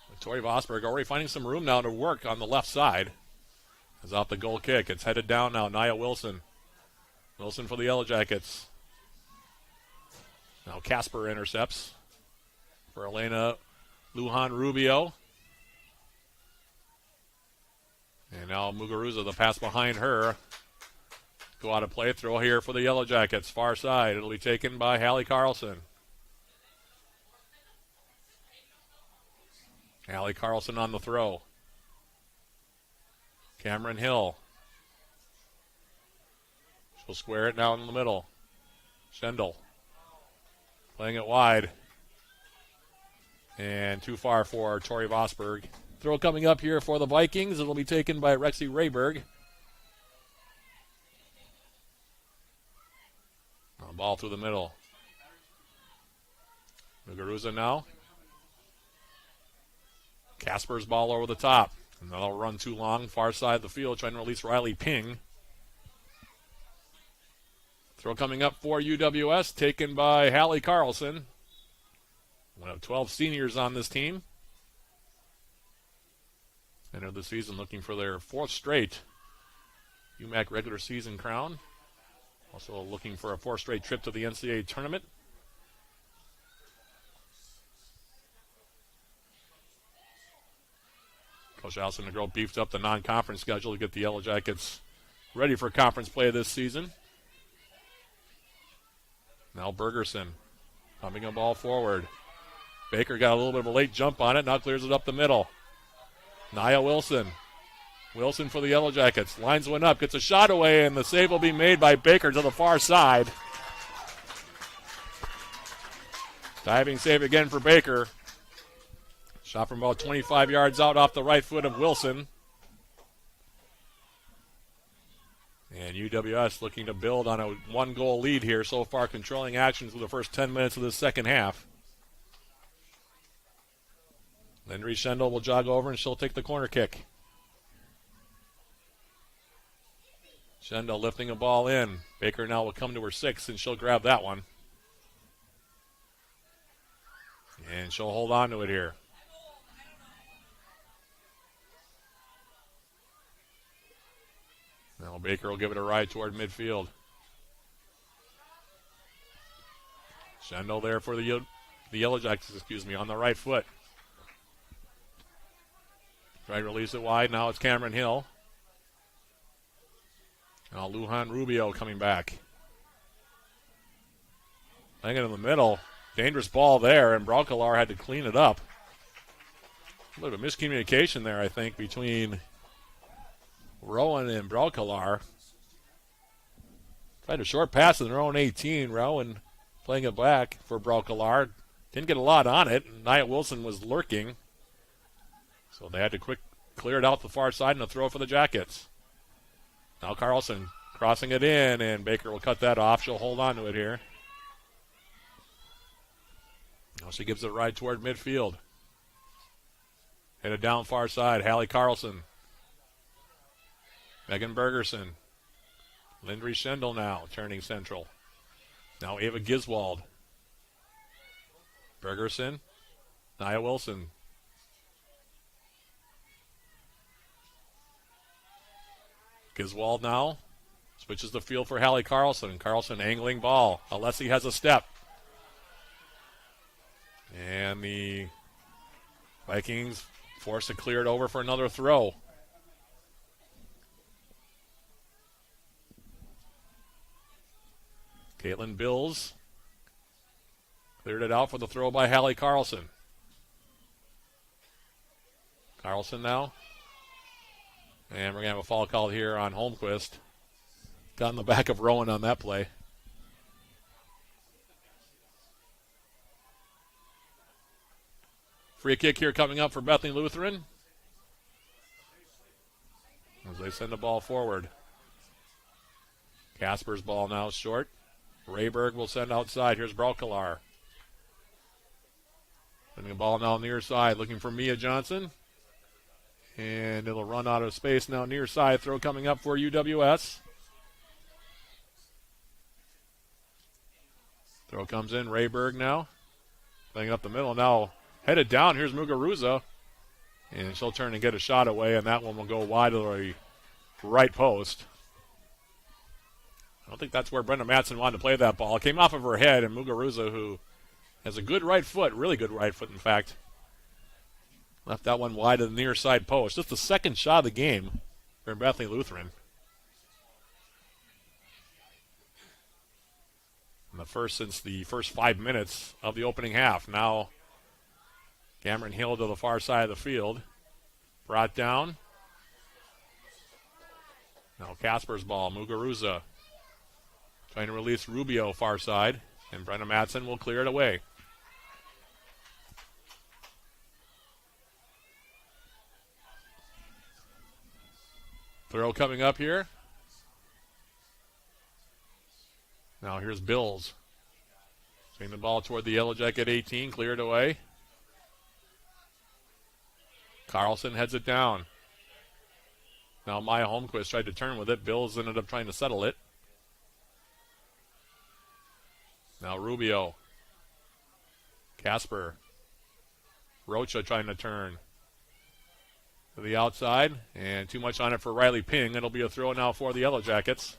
But Tori Vosberg already finding some room now to work on the left side. Is out the goal kick. It's headed down now. Nia Wilson. Wilson for the Yellow Jackets. Now Casper intercepts for Elena Lujan Rubio. And now Muguruza, the pass behind her. Go out of play. Throw here for the Yellow Jackets. Far side. It'll be taken by Hallie Carlson. Hallie Carlson on the throw. Cameron Hill. She'll square it down in the middle. Schendel. Playing it wide. And too far for Tori Vosberg. Throw coming up here for the Vikings. It'll be taken by Rexy Rayberg. Ball through the middle. Muguruza now. Casper's ball over the top. And that'll run too long. Far side of the field trying to release Riley Ping. Throw coming up for UWS. Taken by Hallie Carlson. One of 12 seniors on this team. End of the season looking for their fourth straight UMAC regular season crown. Also looking for a fourth straight trip to the NCAA tournament. Coach Allison and the girl beefed up the non-conference schedule to get the Yellow Jackets ready for conference play this season. Now Bergerson pumping a ball forward. Baker got a little bit of a late jump on it. Now clears it up the middle. Nia Wilson. Wilson for the Yellow Jackets. Lines one up. Gets a shot away, and the save will be made by Baker to the far side. Diving save again for Baker. Shot from about 25 yards out off the right foot of Wilson. And UWS looking to build on a one-goal lead here so far, controlling action through the first 10 minutes of the second half. Lindry Schendel will jog over and she'll take the corner kick. Schendel lifting a ball in. Baker now will come to her sixth and she'll grab that one. And she'll hold on to it here. Now Baker will give it a ride toward midfield. Schendel there for the Yellow Jackets, on the right foot. Try to release it wide. Now it's Cameron Hill. Now Lujan Rubio coming back. Hanging in the middle. Dangerous ball there, and Braukelar had to clean it up. A little bit of miscommunication there, I think, between Rowan and Braukelar. Tried a short pass in their own 18. Rowan playing it back for Braukelar. Didn't get a lot on it. Nia Wilson was lurking. So they had to quick clear it out the far side and a throw for the Jackets. Now Carlson crossing it in, and Baker will cut that off. She'll hold on to it here. Now she gives it a ride toward midfield. Headed down far side, Hallie Carlson. Megan Bergerson. Lindry Schendel now turning central. Now Ava Giswald. Bergerson. Nia Wilson. Giswald now switches the field for Hallie Carlson. Carlson angling ball. Alessi has a step. And the Vikings forced to clear it over for another throw. Caitlin Bills cleared it out for the throw by Hallie Carlson. Carlson now. And we're going to have a foul called here on Holmquist. Got in the back of Rowan on that play. Free kick here coming up for Bethany Lutheran. As they send the ball forward. Casper's ball now short. Rayberg will send outside. Here's Braukelar. Sending the ball now near side. Looking for Mia Johnson. And it'll run out of space now near side. Throw coming up for UWS. Throw comes in. Rayberg now. Playing up the middle now. Headed down. Here's Muguruza. And she'll turn and get a shot away. And that one will go wide of the right post. I don't think that's where Brenda Matson wanted to play that ball. It came off of her head. And Muguruza, who has a good right foot, really good right foot, in fact, left that one wide of the near side post. Just the second shot of the game for Bethany Lutheran. And the first since the first 5 minutes of the opening half. Now Cameron Hill to the far side of the field. Brought down. Now Casper's ball. Muguruza trying to release Rubio far side. And Brenda Matson will clear it away. Throw coming up here. Now here's Bills. Swing the ball toward the Yellow Jacket 18. Cleared away. Carlson heads it down. Now Maya Holmquist tried to turn with it. Bills ended up trying to settle it. Now Rubio. Casper. Rocha trying to turn. To the outside, and too much on it for Riley Ping. It'll be a throw now for the Yellow Jackets.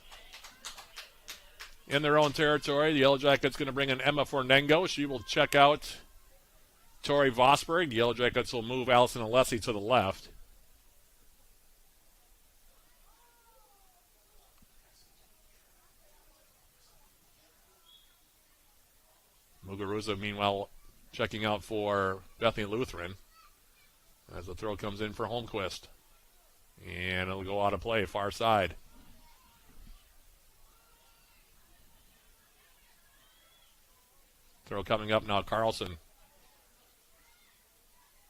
In their own territory, the Yellow Jackets going to bring in Emma Fornengo. She will check out Tori Vosberg. The Yellow Jackets will move Allison Alessi to the left. Muguruza, meanwhile, checking out for Bethany Lutheran. As the throw comes in for Holmquist. And it'll go out of play, far side. Throw coming up now, Carlson.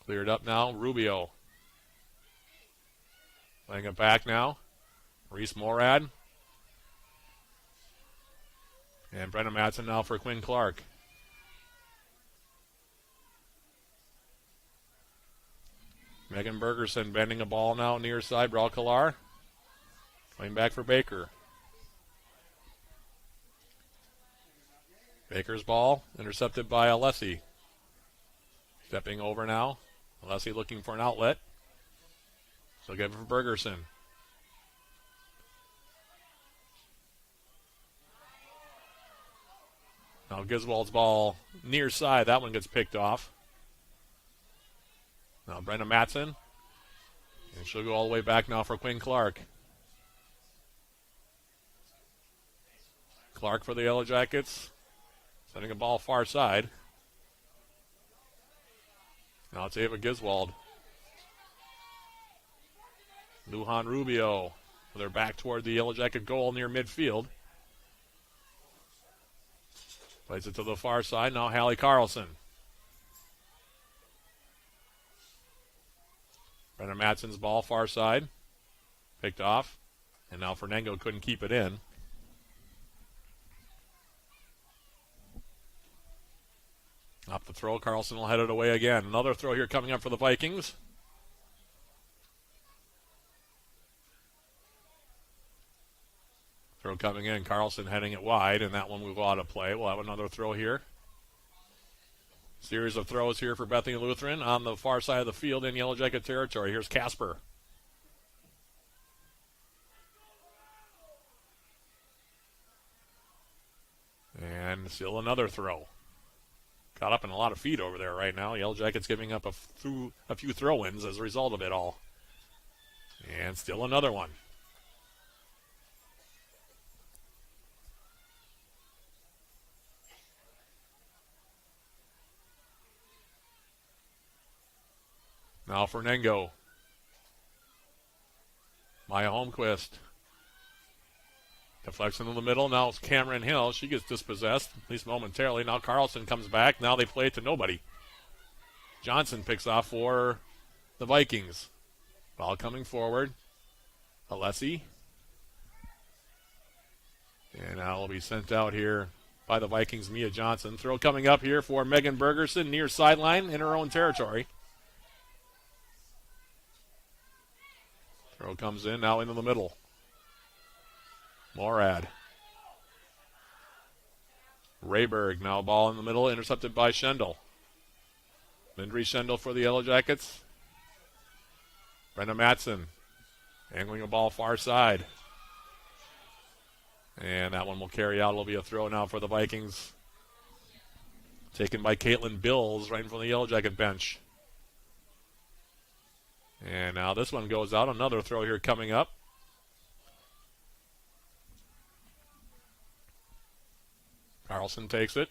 Cleared up now, Rubio. Playing it back now. Reese Morad. And Brenna Matson now for Quinn Clark. Megan Bergerson bending a ball now near side. Braukelar. Coming back for Baker. Baker's ball intercepted by Alessi. Stepping over now. Alessi looking for an outlet. So give it for Bergerson. Now Giswold's ball near side. That one gets picked off. Now Brenna Matson. And she'll go all the way back now for Quinn Clark. Clark for the Yellow Jackets. Sending a ball far side. Now it's Ava Giswold. Lujan Rubio with her back toward the Yellow Jacket goal near midfield. Plays it to the far side. Now Hallie Carlson. Brenna Matson's ball far side. Picked off. And now Fernango couldn't keep it in. Up the throw. Carlson will head it away again. Another throw here coming up for the Vikings. Throw coming in. Carlson heading it wide, and that one will go out of play. We'll have another throw here. Series of throws here for Bethany Lutheran on the far side of the field in Yellow Jacket territory. Here's Casper. And still another throw. Caught up in a lot of feet over there right now. Yellow Jackets giving up a few throw-ins as a result of it all. And still another one. Now Fernango. Maya Holmquist. Deflection in the middle. Now it's Cameron Hill. She gets dispossessed, at least momentarily. Now Carlson comes back. Now they play it to nobody. Johnson picks off for the Vikings. Ball coming forward. Alessi. And now will be sent out here by the Vikings, Mia Johnson. Throw coming up here for Megan Bergerson near sideline in her own territory. Throw comes in, now into the middle. Morad. Rayberg, now ball in the middle, intercepted by Schendel. Lindry Schendel for the Yellow Jackets. Brenda Matson angling a ball far side. And that one will carry out. It'll be a throw now for the Vikings. Taken by Caitlin Bills right from the Yellow Jacket bench. And now this one goes out. Another throw here coming up. Carlson takes it.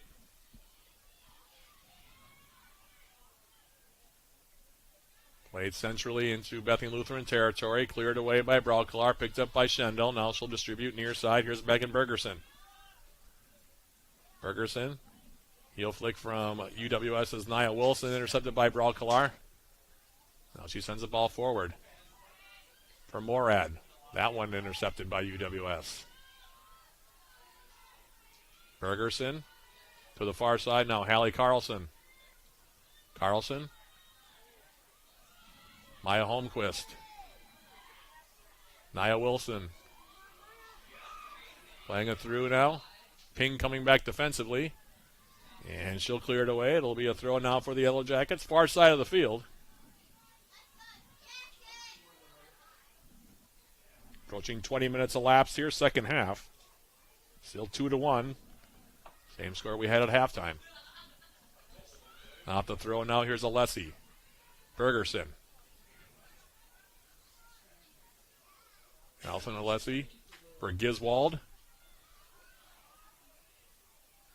Played centrally into Bethany Lutheran territory. Cleared away by Braukelar. Picked up by Schendel. Now she'll distribute near side. Here's Megan Bergerson. Bergerson. Heel flick from UWS's Nia Wilson. Intercepted by Braukelar. Now she sends the ball forward for Morad. That one intercepted by UWS. Bergerson to the far side. Now Hallie Carlson. Carlson. Maya Holmquist. Nia Wilson. Playing it through now. Ping coming back defensively. And she'll clear it away. It'll be a throw now for the Yellow Jackets. Far side of the field. Approaching 20 minutes elapsed here, second half. Still 2-1. Same score we had at halftime. Off the throw now, here's Alessi. Bergerson. Alphen Alessi for Giswold.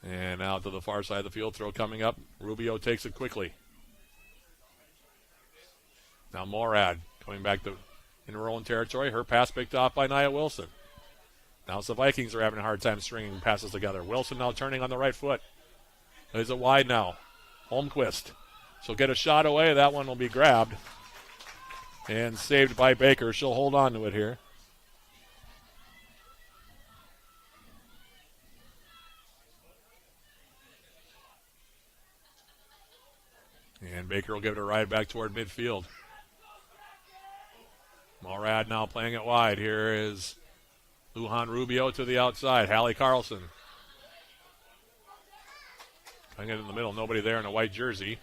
And out to the far side of the field, throw coming up. Rubio takes it quickly. Now Morad coming back to in her own territory. Her pass picked off by Nia Wilson. Now it's the Vikings are having a hard time stringing passes together. Wilson now turning on the right foot. Is it wide now? Holmquist. She'll get a shot away. That one will be grabbed and saved by Baker. She'll hold on to it here. And Baker will give it a ride back toward midfield. Morad now playing it wide. Here is Lujan Rubio to the outside. Hallie Carlson. Playing it in the middle. Nobody there in a white jersey.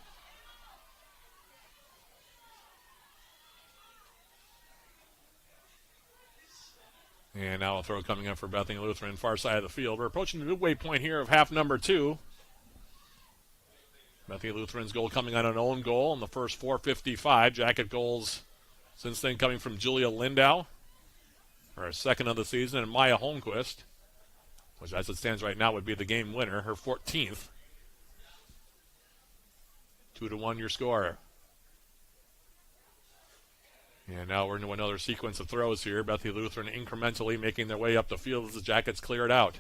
And now a throw coming up for Bethany Lutheran, far side of the field. We're approaching the midway point here of half number 2. Bethany Lutheran's goal coming on an own goal in the first 4:55. Jacket goals since then coming from Julia Lindau, her second of the season, and Maya Holmquist, which as it stands right now would be the game winner, her 14th. 2-1 your score. And now we're into another sequence of throws here. Bethany Lutheran incrementally making their way up the field as the Jackets clear it out.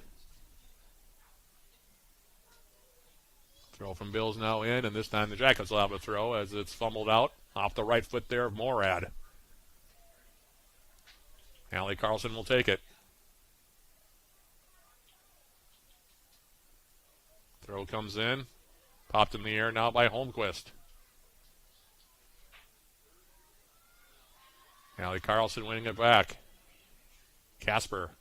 Throw from Bills now in, and this time the Jackets will have a throw as it's fumbled out off the right foot there of Morad. Allie Carlson will take it. Throw comes in. Popped in the air now by Holmquist. Allie Carlson winning it back. Casper.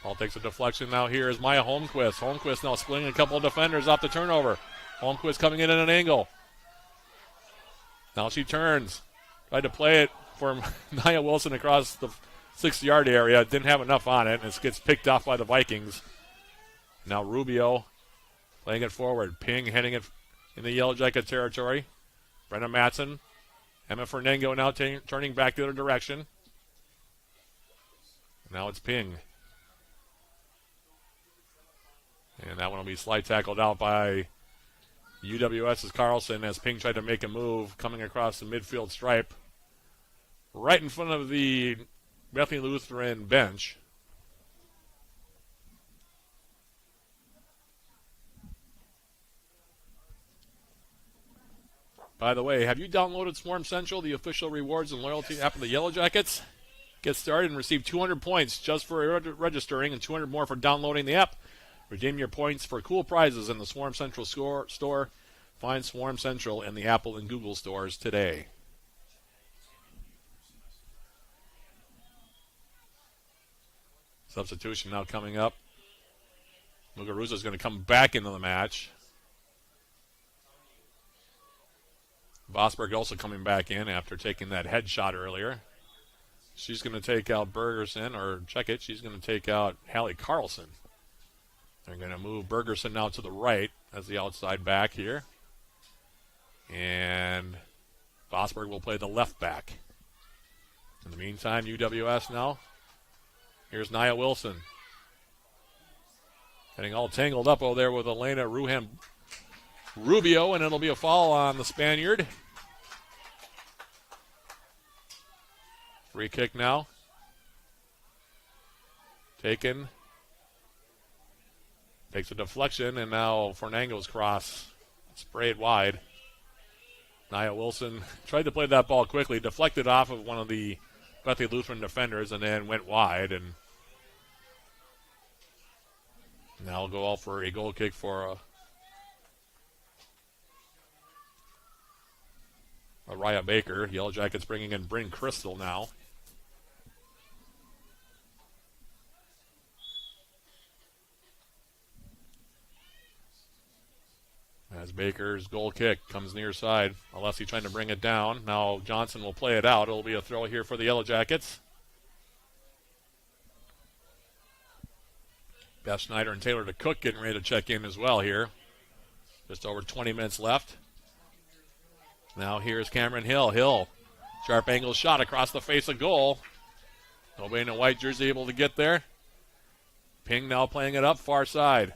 Ball takes a deflection now. Here is Maya Holmquist. Holmquist now splitting a couple of defenders off the turnover. Holmquist coming in at an angle. Now she turns. Tried to play it for Nia Wilson across the 6-yard area. Didn't have enough on it, and it gets picked off by the Vikings. Now Rubio playing it forward. Ping heading it in the Yellow Jacket territory. Brenna Matson. Emma Fernango now turning back the other direction. Now it's Ping. And that one will be slide tackled out by UWS's Carlson as Ping tried to make a move coming across the midfield stripe. Right in front of the Bethany Lutheran bench. By the way, have you downloaded Swarm Central, the official rewards and loyalty app of the Yellow Jackets? Get started and receive 200 points just for registering and 200 more for downloading the app. Redeem your points for cool prizes in the Swarm Central store. Find Swarm Central in the Apple and Google stores today. Substitution now coming up. Muguruza is going to come back into the match. Vosberg also coming back in after taking that headshot earlier. She's going to take out Bergerson, or check it, she's going to take out Hallie Carlson. They're going to move Bergerson now to the right as the outside back here. And Vosberg will play the left back. In the meantime, UWS now. Here's Nia Wilson. Getting all tangled up over there with Elena Rubio, and it'll be a foul on the Spaniard. Free kick now. Taken. Takes a deflection, and now Fernango's cross sprayed wide. Nia Wilson tried to play that ball quickly, deflected off of one of the Bethany Lutheran defenders, and then went wide. And now we'll go out for a goal kick for Araya Baker. Yellow Jackets bringing in Bryn Crystal now. As Baker's goal kick comes near side. Alessi trying to bring it down. Now Johnson will play it out. It'll be a throw here for the Yellow Jackets. Beth Schneider and Taylor DeCook getting ready to check in as well here. Just over 20 minutes left. Now here's Cameron Hill. Hill, sharp angle shot across the face of goal. Nobody in a white jersey able to get there. Ping now playing it up far side.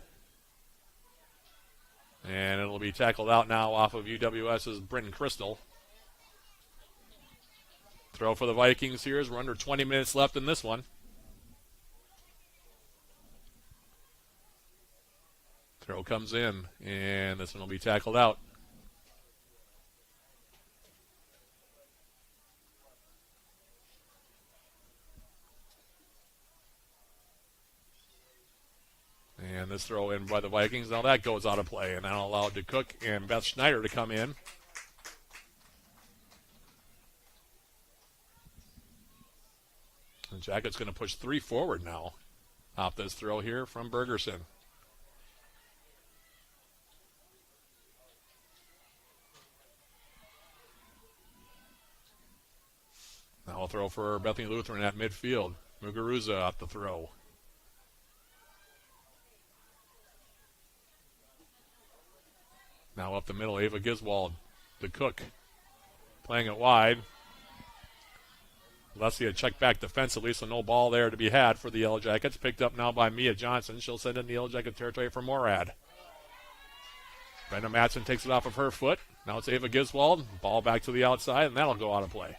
And it'll be tackled out now off of UWS's Bryn Crystal. Throw for the Vikings here as we're under 20 minutes left in this one. Throw comes in, and this one will be tackled out. And this throw in by the Vikings. Now that goes out of play, and that'll allow DeCook and Beth Schneider to come in. The Jackets going to push 3 forward now off this throw here from Bergerson. Now a throw for Bethany Lutheran at midfield. Muguruza off the throw. the middle. Ava Giswald, the Cook, playing it wide. Alessia checked back defensively, so no ball there to be had for the Yellow Jackets. Picked up now by Mia Johnson. She'll send in the Yellow Jacket territory for Morad. Brenda Matson takes it off of her foot. Now it's Ava Giswald. Ball back to the outside, and that'll go out of play.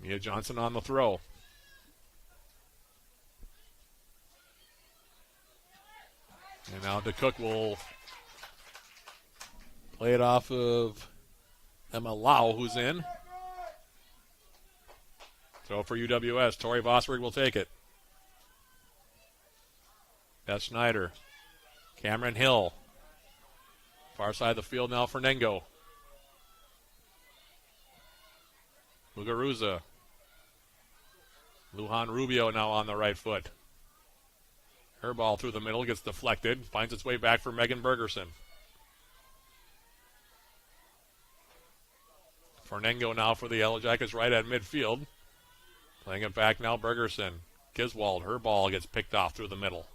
Mia Johnson on the throw. And now DeCook will play it off of Emma Lau, who's in. Throw for UWS. Tori Vosberg will take it. Beth Schneider. Cameron Hill. Far side of the field now for Nengo. Muguruza. Lujan Rubio now on the right foot. Her ball through the middle gets deflected. Finds its way back for Megan Bergerson. Fernengo now for the Yellow Jackets right at midfield. Playing it back now, Bergerson. Giswald, her ball gets picked off through the middle.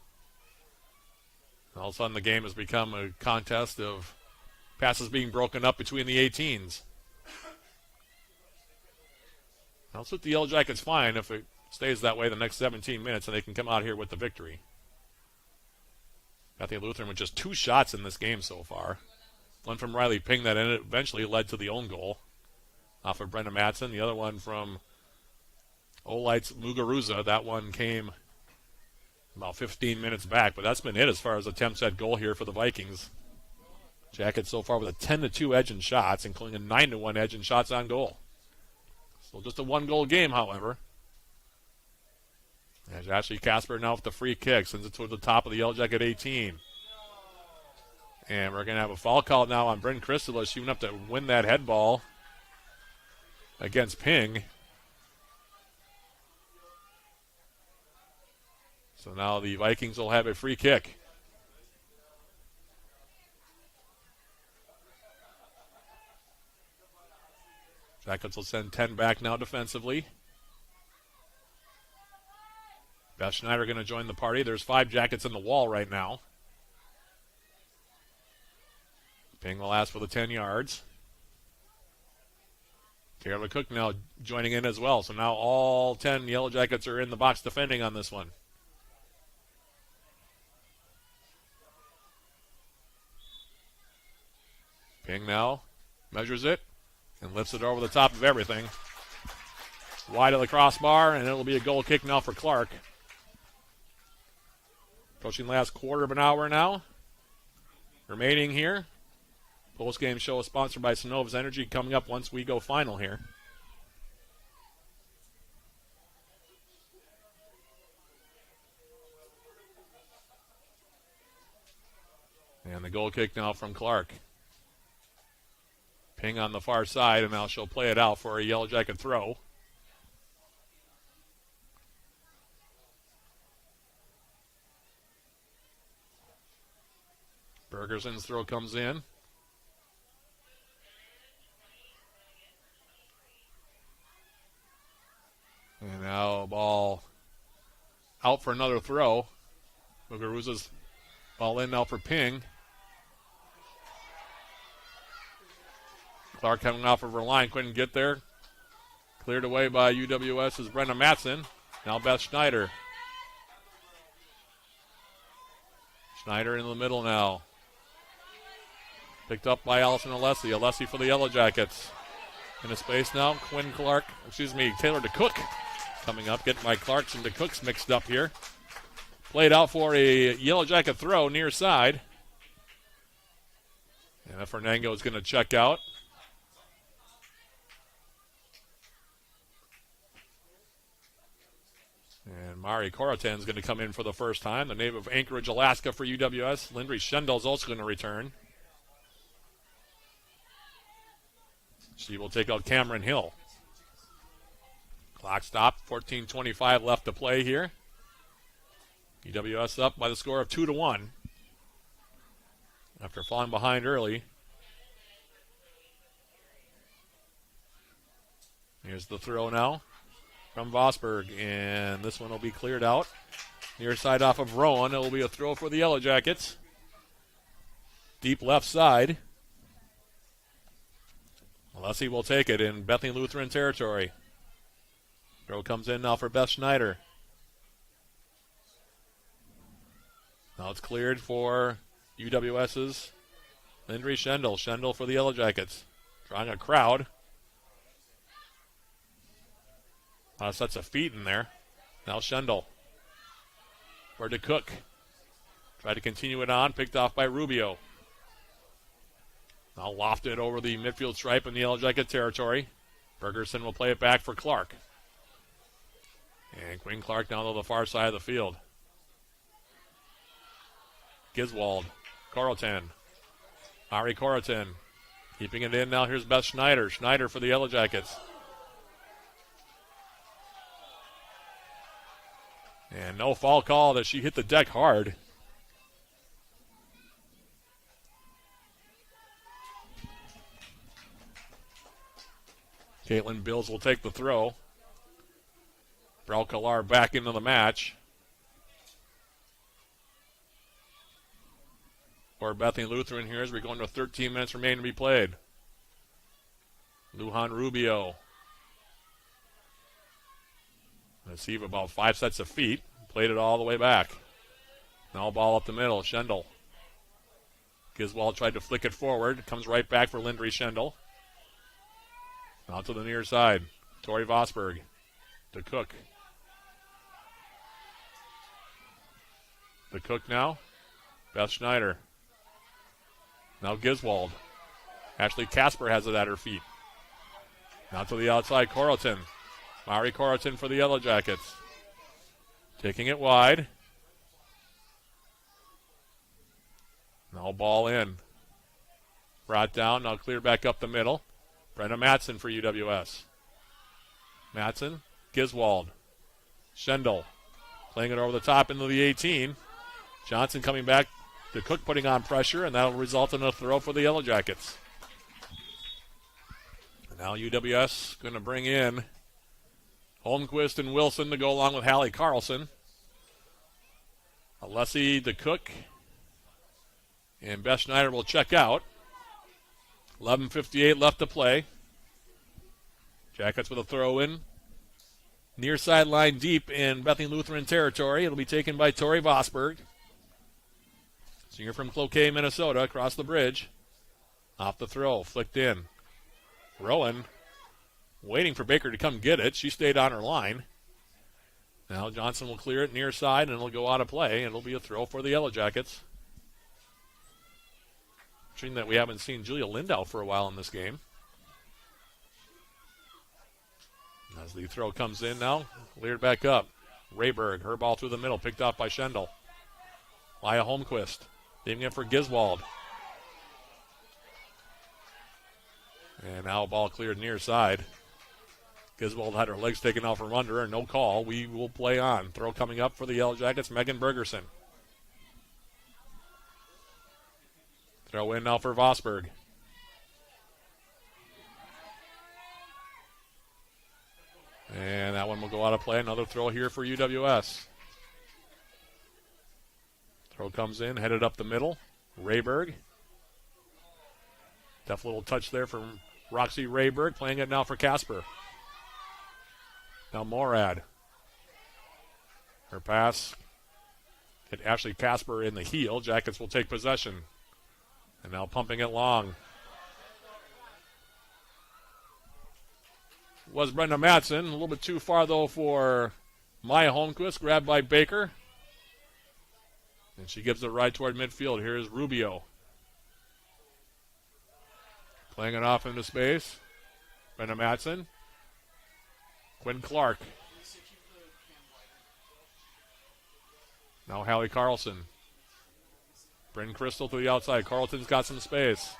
All of a sudden the game has become a contest of passes being broken up between the 18s. That'll suit the Yellow Jackets fine if it stays that way the next 17 minutes and they can come out here with the victory. Bethany Lutheran with just 2 shots in this game so far. One from Riley Ping that eventually led to the own goal off of Brenda Matson. The other one from Olight's Muguruza. That one came about 15 minutes back, but that's been it as far as attempts at goal here for the Vikings. Jackets so far with a 10-2 edge in shots, including a 9-1 edge in shots on goal. So just a 1-goal game, however. There's Ashley Casper now with the free kick. Sends it toward the top of the Yellow Jacket 18. And we're going to have a foul call now on Bryn Christola. She went up to win that head ball against Ping. So now the Vikings will have a free kick. Jackets will send 10 back now defensively. Beth Schneider going to join the party. There's 5 Jackets in the wall right now. Ping will ask for the 10 yards. Taylor Cook now joining in as well. So now all 10 Yellow Jackets are in the box defending on this one. Ping now measures it and lifts it over the top of everything. Wide of the crossbar, and it'll be a goal kick now for Clark. Approaching last quarter of an hour now. Remaining here. Post-game show is sponsored by Synovus Energy, coming up once we go final here. And the goal kick now from Clark. Ping on the far side, and now she'll play it out for a Yellow Jacket throw. Bergerson's throw comes in. And now a ball out for another throw. Muguruza's ball in now for Ping. Clark coming off of her line, couldn't get there. Cleared away by UWS's Brenda Matson. Now Beth Schneider. Schneider in the middle now. Picked up by Allison Alessi. Alessi for the Yellow Jackets. In a space now, Taylor DeCook coming up. Getting my Clarks and DeCooks mixed up here. Played out for a Yellow Jacket throw near side. And Fernango is going to check out. And Mari Korotan is going to come in for the first time. The native of Anchorage, Alaska for UWS. Lindry Schendel is also going to return. She will take out Cameron Hill. Clock stopped. 14:25 left to play here. UWS up by the score of 2-1. After falling behind early. Here's the throw now from Vosberg, and this one will be cleared out. Near side off of Rowan. It will be a throw for the Yellow Jackets. Deep left side. Alessi will take it in Bethany Lutheran territory. Throw comes in now for Beth Schneider. Now it's cleared for UWS's Lindry Schendel. Schendel for the Yellow Jackets. Drawing a crowd. A lot of sets of feet in there. Now Schendel. For DeCook. Tried to continue it on. Picked off by Rubio. Now lofted over the midfield stripe in the Yellow Jacket territory. Bergerson will play it back for Clark. And Quinn Clark down to the far side of the field. Giswald. Corotan. Ari Corotan. Keeping it in now. Here's Beth Schneider. Schneider for the Yellow Jackets. And no foul call that she hit the deck hard. Caitlin Bills will take the throw. Braukelar back into the match. For Bethany Lutheran here as we go into 13 minutes remaining to be played. Lujan Rubio. Receive about 5 sets of feet. Played it all the way back. Now ball up the middle. Schendel. Giswald tried to flick it forward. Comes right back for Lindry Schendel. Now to the near side. Tori Vosberg. To Cook. The Cook now. Beth Schneider. Now Giswald. Ashley Casper has it at her feet. Now to the outside, Corotan. Mari Corotan for the Yellow Jackets. Taking it wide. Now ball in. Brought down, now cleared back up the middle. Brenda Matson for UWS. Matson, Giswald. Schendel. Playing it over the top into the 18. Johnson coming back to Cook, putting on pressure, and that'll result in a throw for the Yellow Jackets. And now UWS going to bring in Holmquist and Wilson to go along with Hallie Carlson. Alessi DeCook and Beth Schneider will check out. 11:58 left to play. Jackets with a throw in. Near sideline deep in Bethany Lutheran territory. It'll be taken by Tori Vosberg. Senior from Cloquet, Minnesota, across the bridge. Off the throw, flicked in. Rowan waiting for Baker to come get it. She stayed on her line. Now Johnson will clear it near side, and it'll go out of play. It'll be a throw for the Yellow Jackets. Interesting that we haven't seen Julia Lindau for a while in this game. As the throw comes in now, cleared back up. Rayberg, her ball through the middle, picked off by Schendel. Laya Holmquist, leaving it for Giswald. And now ball cleared near side. Giswald had her legs taken out from under her, no call. We will play on. Throw coming up for the Yellow Jackets, Megan Bergerson. Throw in now for Vosberg. And that one will go out of play. Another throw here for UWS. Throw comes in, headed up the middle. Rayberg. Tough little touch there from Roxy Rayberg, playing it now for Casper. Now Morad. Her pass hit Ashley Casper in the heel. Jackets will take possession. And now pumping it long was Brenda Matson. A little bit too far, though, for Maya Holmquist. Grabbed by Baker. And she gives it right toward midfield. Here's Rubio. Playing it off into space. Brenda Matson. Quinn Clark. Now Hallie Carlson. Bryn Crystal to the outside. Carlton's got some space.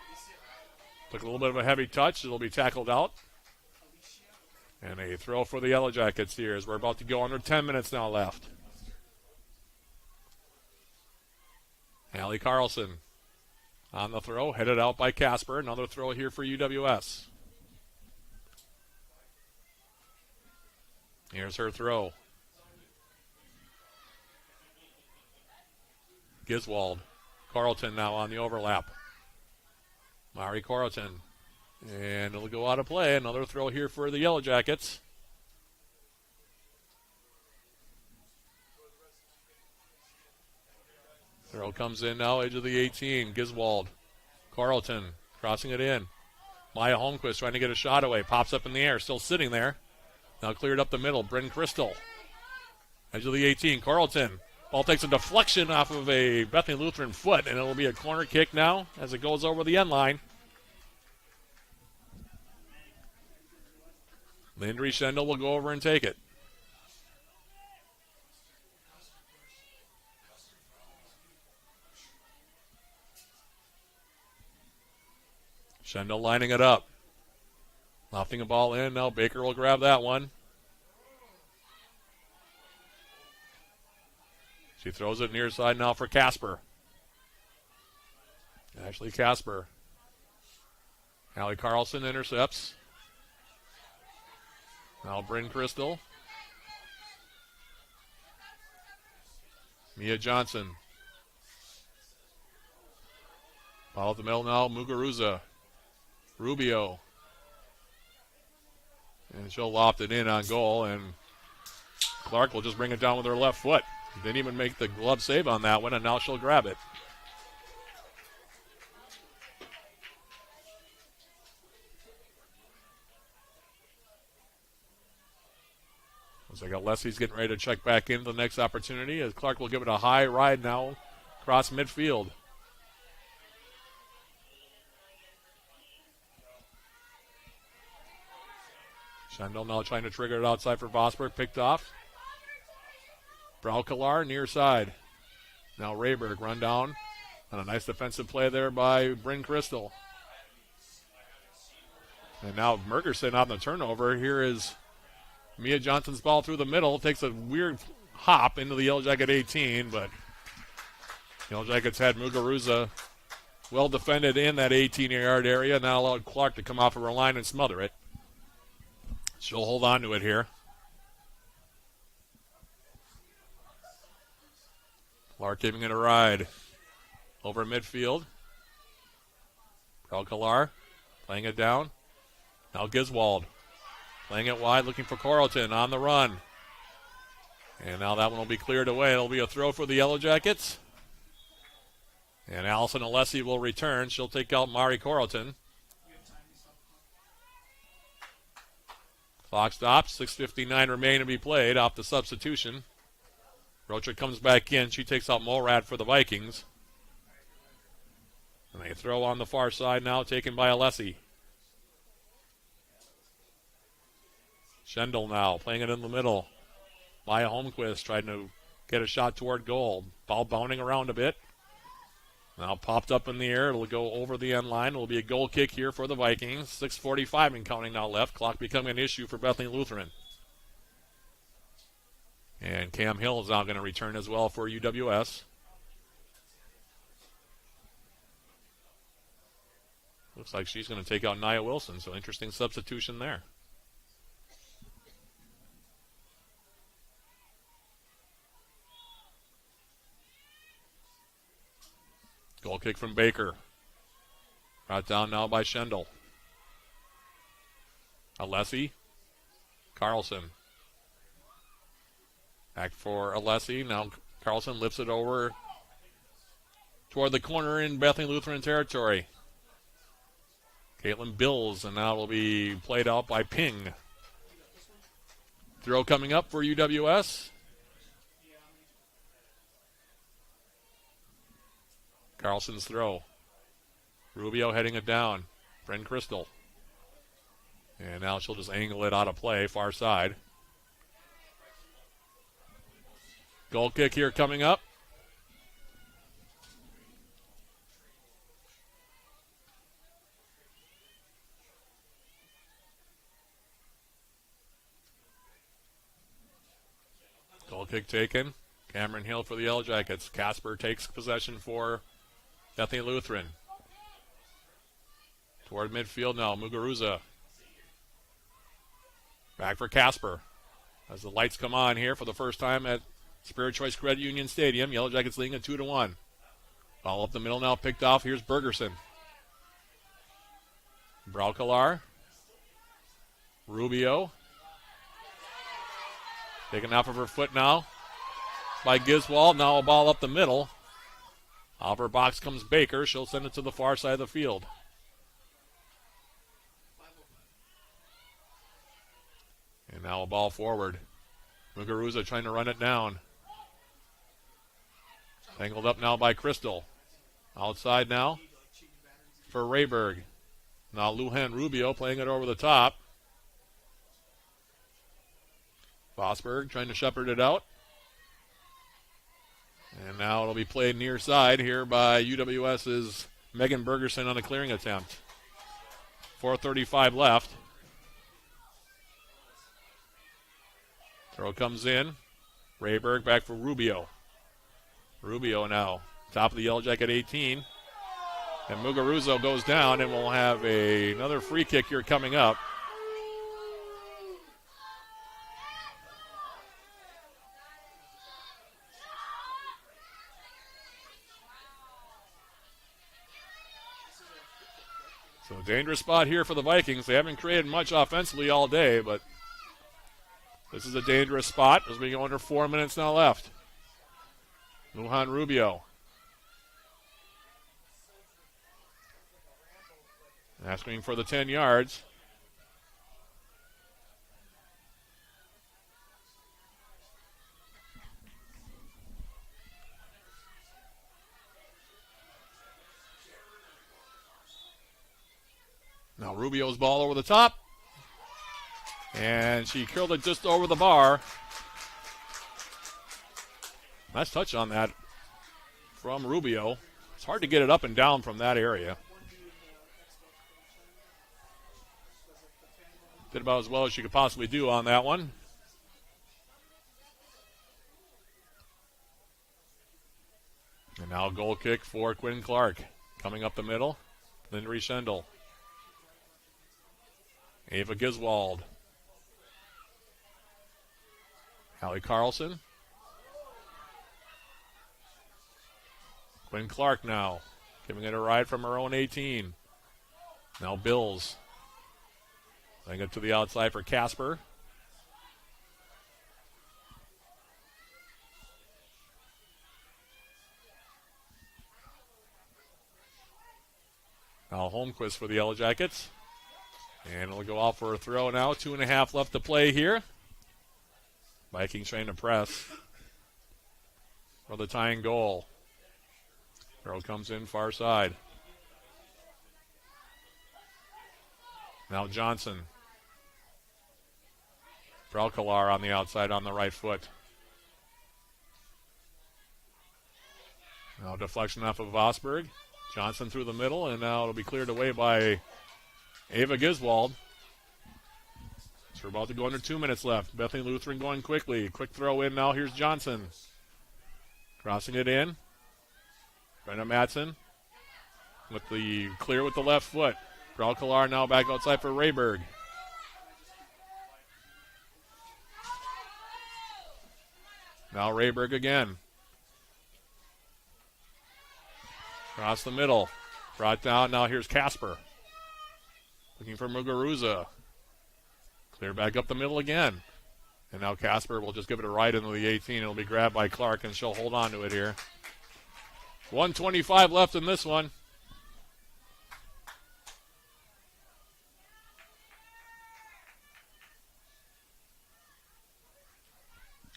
Took a little bit of a heavy touch. It'll be tackled out. And a throw for the Yellow Jackets here as we're about to go under 10 minutes now left. Hallie Carlson on the throw, headed out by Casper. Another throw here for UWS. Here's her throw. Giswold. Carlton now on the overlap. Mari Carlton. And it'll go out of play. Another throw here for the Yellow Jackets. Throw comes in now, edge of the 18. Giswold. Carlton crossing it in. Maya Holmquist trying to get a shot away. Pops up in the air, still sitting there. Now cleared up the middle. Bryn Crystal. Edge of the 18. Carlton. Ball takes a deflection off of a Bethany Lutheran foot, and it'll be a corner kick now as it goes over the end line. Lindry Schendel will go over and take it. Schendel lining it up. Lofting a ball in. Now Baker will grab that one. She throws it near side now for Casper. Ashley Casper. Allie Carlson intercepts. Now Bryn Crystal. Mia Johnson. Ball at the middle now. Muguruza. Rubio. And she'll loft it in on goal, and Clark will just bring it down with her left foot. Didn't even make the glove save on that one, and now she'll grab it. Looks like Alessi's getting ready to check back into the next opportunity as Clark will give it a high ride now across midfield. Schendel now trying to trigger it outside for Vosberg. Picked off. Braukelar near side. Now Rayberg run down. And a nice defensive play there by Bryn Crystal. And now Mergerson on the turnover. Here is Mia Johnson's ball through the middle. Takes a weird hop into the Yellow Jacket 18. But Yellow Jackets had Muguruza well defended in that 18-yard area. Now allowed Clark to come off of her line and smother it. She'll hold on to it here. Clark giving it a ride. Over midfield. Braukelar playing it down. Now Giswold playing it wide, looking for Carlton on the run. And now that one will be cleared away. It'll be a throw for the Yellow Jackets. And Allison Alessi will return. She'll take out Mari Carlton. Clock stops. 6:59 remain to be played off the substitution. Rocha comes back in. She takes out Morad for the Vikings. And they throw on the far side now, taken by Alessi. Schendel now playing it in the middle. Maya Holmquist trying to get a shot toward goal. Ball bounding around a bit. Now popped up in the air. It'll go over the end line. It'll be a goal kick here for the Vikings. 6:45 and counting now left. Clock becoming an issue for Bethany Lutheran. And Cam Hill is now going to return as well for UWS. Looks like she's going to take out Nia Wilson, so interesting substitution there. Goal kick from Baker. Brought down now by Schendel. Alessi. Carlson. Back for Alessi. Now Carlson lifts it over toward the corner in Bethany Lutheran territory. Caitlin Bills, and now it'll be played out by Ping. Throw coming up for UWS. Carlson's throw. Rubio heading it down. Bryn Crystal. And now she'll just angle it out of play, far side. Goal kick here coming up. Goal kick taken. Cameron Hill for the Yellow Jackets. Casper takes possession for Bethany Lutheran. Toward midfield now, Muguruza. Back for Casper. As the lights come on here for the first time at Spirit Choice Credit Union Stadium, Yellow Jackets leading at 2-1. Ball up the middle now, picked off. Here's Bergerson. Braukelar. Rubio. Taken off of her foot now by Giswald. Now a ball up the middle. Off her box comes Baker. She'll send it to the far side of the field. And now a ball forward. Muguruza trying to run it down. Tangled up now by Crystal. Outside now for Rayberg. Now Lujan Rubio playing it over the top. Vosberg trying to shepherd it out. And now it'll be played near side here by UWS's Megan Bergerson on a clearing attempt. 4:35 left. Throw comes in. Rayberg back for Rubio. Rubio now, top of the Yellow Jacket 18. And Muguruza goes down, and we'll have another free kick here coming up. So dangerous spot here for the Vikings. They haven't created much offensively all day, but this is a dangerous spot as we go under 4 minutes now left. Lujan Rubio. Asking for the 10 yards. Now Rubio's ball over the top. And she curled it just over the bar. Nice touch on that from Rubio. It's hard to get it up and down from that area. Did about as well as she could possibly do on that one. And now a goal kick for Quinn Clark. Coming up the middle, Lindry Schendel. Ava Giswald. Hallie Carlson. Quinn Clark now, giving it a ride from her own 18. Now Bills. Playing it to the outside for Casper. Now Holmquist for the Yellow Jackets. And it'll go out for a throw now. 2.5 left to play here. Vikings trying to press for the tying goal. Throw comes in far side. Now Johnson. Braukelar on the outside on the right foot. Now deflection off of Vosberg. Johnson through the middle, and now it'll be cleared away by Ava Giswald. So we're about to go under 2 minutes left. Bethany Lutheran going quickly. Quick throw in now. Here's Johnson. Crossing it in. Brenna Matson with the clear with the left foot. Braukelar now back outside for Rayberg. Now Rayberg again. Across the middle. Brought down. Now here's Casper. Looking for Muguruza. Clear back up the middle again. And now Casper will just give it a right into the 18. It'll be grabbed by Clark, and she'll hold on to it here. 1:25 left in this one.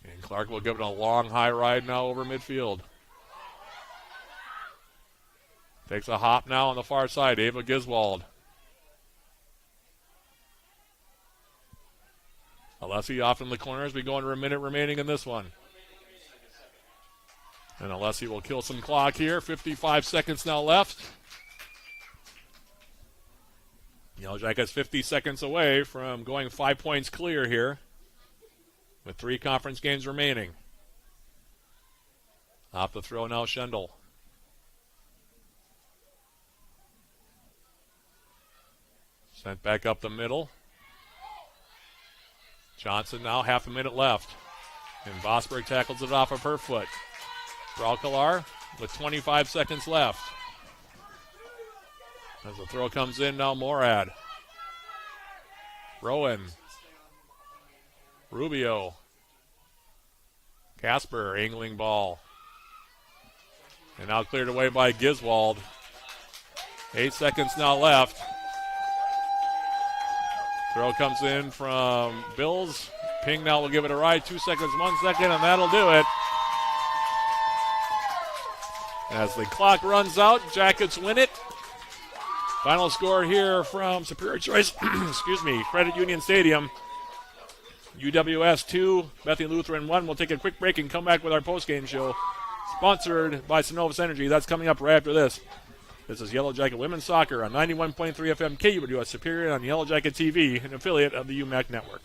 And Clark will give it a long high ride now over midfield. Takes a hop now on the far side. Ava Giswald. Alessi off in the corner as we go under a minute remaining in this one. And Alessi will kill some clock here. 55 seconds now left. Yellow Jackets 50 seconds away from going 5 points clear here with 3 conference games remaining. Off the throw now, Schendel. Sent back up the middle. Johnson now, half a minute left. And Vosberg tackles it off of her foot. Braukelar with 25 seconds left. As the throw comes in now, Morad. Rowan. Rubio. Casper, angling ball. And now cleared away by Giswald. 8 seconds now left. Throw comes in from Bills. Ping now will give it a ride. 2 seconds, 1 second, and that'll do it. As the clock runs out, Jackets win it. Final score here from Superior Choice, Credit Union Stadium. UWS 2, Bethany Lutheran 1. We'll take a quick break and come back with our postgame show. Sponsored by Synovus Energy. That's coming up right after this. This is Yellow Jacket Women's Soccer on 91.3 FM KUWS Superior on Yellow Jacket TV, an affiliate of the UMAC Network.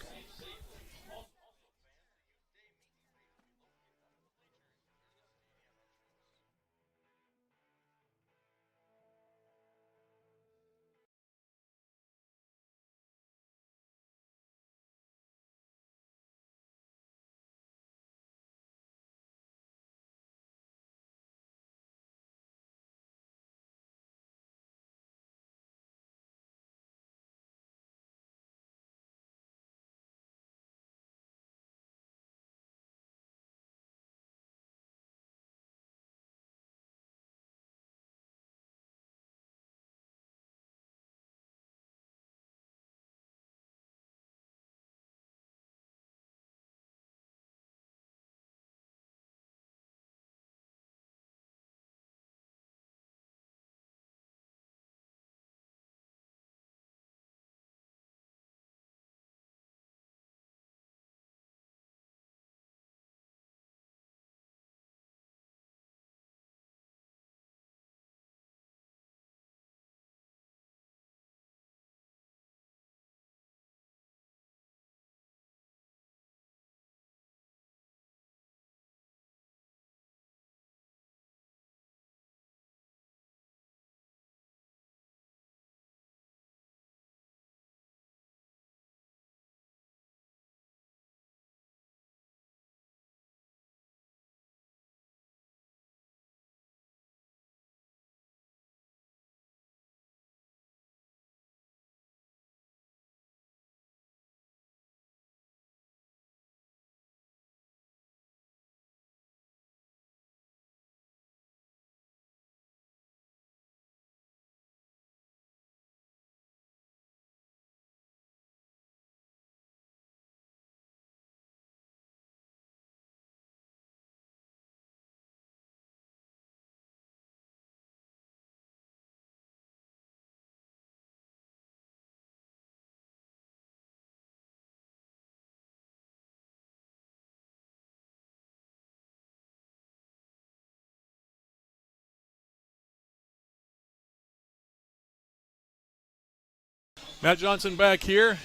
Matt Johnson back here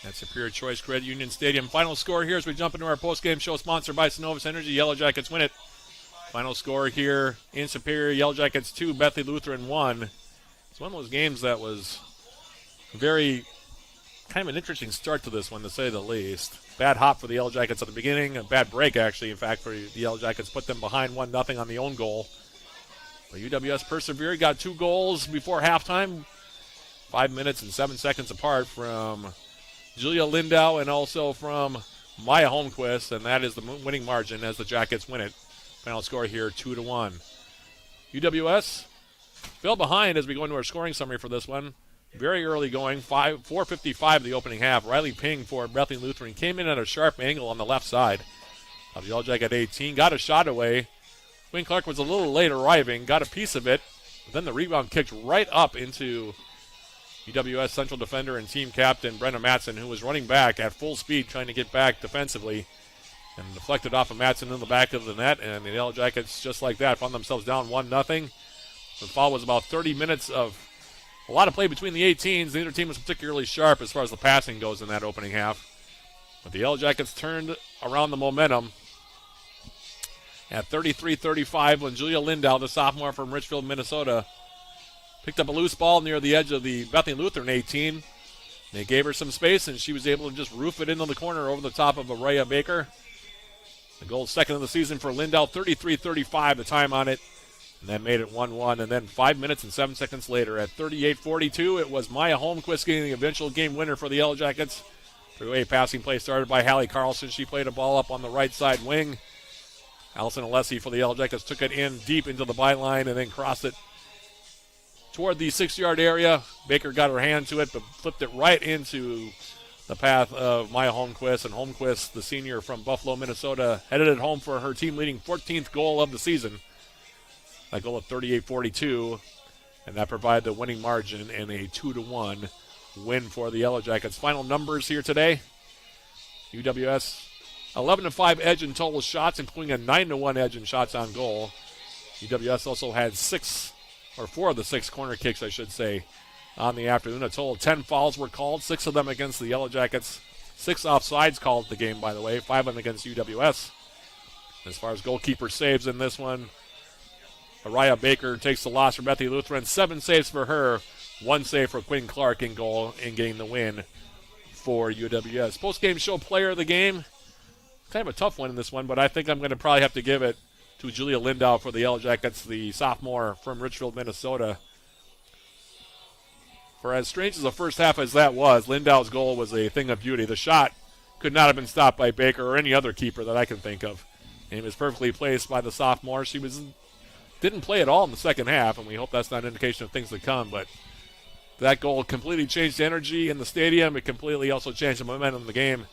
at Superior Choice Credit Union Stadium. Final score here as we jump into our postgame show sponsored by Synovus Energy. Yellow Jackets win it. Final score here in Superior, Yellow Jackets 2, Bethany Lutheran 1. It's one of those games that was very kind of an interesting start to this one, to say the least. Bad hop for the Yellow Jackets at the beginning. A bad break, actually, in fact, for the Yellow Jackets. Put them behind 1-0 on the own goal. But UWS persevered, got 2 goals before halftime. 5 minutes and 7 seconds apart from Julia Lindau and also from Maya Holmquist, and that is the winning margin as the Jackets win it. Final score here, 2-1. UWS fell behind as we go into our scoring summary for this one. Very early going, 4:55 the opening half. Riley Ping for Bethany Lutheran came in at a sharp angle on the left side of the Yellow Jacket 18, got a shot away. Quinn Clark was a little late arriving, got a piece of it, but then the rebound kicked right up into UWS central defender and team captain Brenna Matson, who was running back at full speed trying to get back defensively, and deflected off of Matson in the back of the net, and the Yellow Jackets, just like that, found themselves down 1-0. The foul was about 30 minutes of a lot of play between the 18s. Neither team was particularly sharp as far as the passing goes in that opening half. But the Yellow Jackets turned around the momentum at 33-35 when Julia Lindau, the sophomore from Richfield, Minnesota, picked up a loose ball near the edge of the Bethany Lutheran 18. They gave her some space, and she was able to just roof it into the corner over the top of Araya Baker. The goal second of the season for Lindau, 33-35 the time on it. And then made it 1-1. And then 5 minutes and 7 seconds later at 38-42, it was Maya Holmquist getting the eventual game winner for the Yellow Jackets. Through a passing play started by Hallie Carlson. She played a ball up on the right side wing. Allison Alessi for the Yellow Jackets took it in deep into the byline and then crossed it toward the 6-yard area. Baker got her hand to it, but flipped it right into the path of Maya Holmquist. And Holmquist, the senior from Buffalo, Minnesota, headed it home for her team-leading 14th goal of the season. That goal at 38-42, and that provided the winning margin and a 2-1 win for the Yellow Jackets. Final numbers here today. UWS 11-5 edge in total shots, including a 9-1 edge in shots on goal. UWS also had 4 of the 6 corner kicks, I should say, on the afternoon. A total of 10 fouls were called, 6 of them against the Yellow Jackets. 6 offsides called the game, by the way, 5 of them against UWS. As far as goalkeeper saves in this one, Araya Baker takes the loss for Bethany Lutheran. 7 saves for her, 1 save for Quinn Clark in goal and getting the win for UWS. Post-game show player of the game. Kind of a tough one in this one, but I think I'm going to probably have to give it to Julia Lindau for the Yellow Jackets, the sophomore from Richfield, Minnesota. For as strange as the first half as that was, Lindau's goal was a thing of beauty. The shot could not have been stopped by Baker or any other keeper that I can think of. And it was perfectly placed by the sophomore. She didn't play at all in the second half, and we hope that's not an indication of things to come, but that goal completely changed the energy in the stadium. It completely also changed the momentum of the game.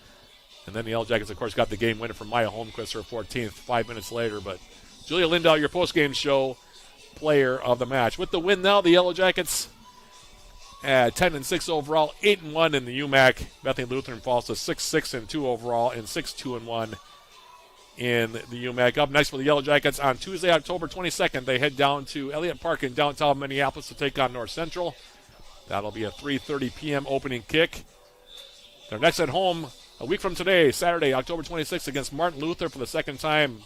And then the Yellow Jackets, of course, got the game winner from Maya Holmquist, her 14th, 5 minutes later. But Julia Lindau, your post-game show player of the match. With the win now, the Yellow Jackets at 10-6 overall, 8-1 in the UMAC. Bethany Lutheran falls to 6-6-2 overall and 6-2-1 in the UMAC. Up next for the Yellow Jackets on Tuesday, October 22nd, they head down to Elliott Park in downtown Minneapolis to take on North Central. That'll be a 3:30 p.m. opening kick. They're next at home a week from today, Saturday, October 26th, against Martin Luther for the second time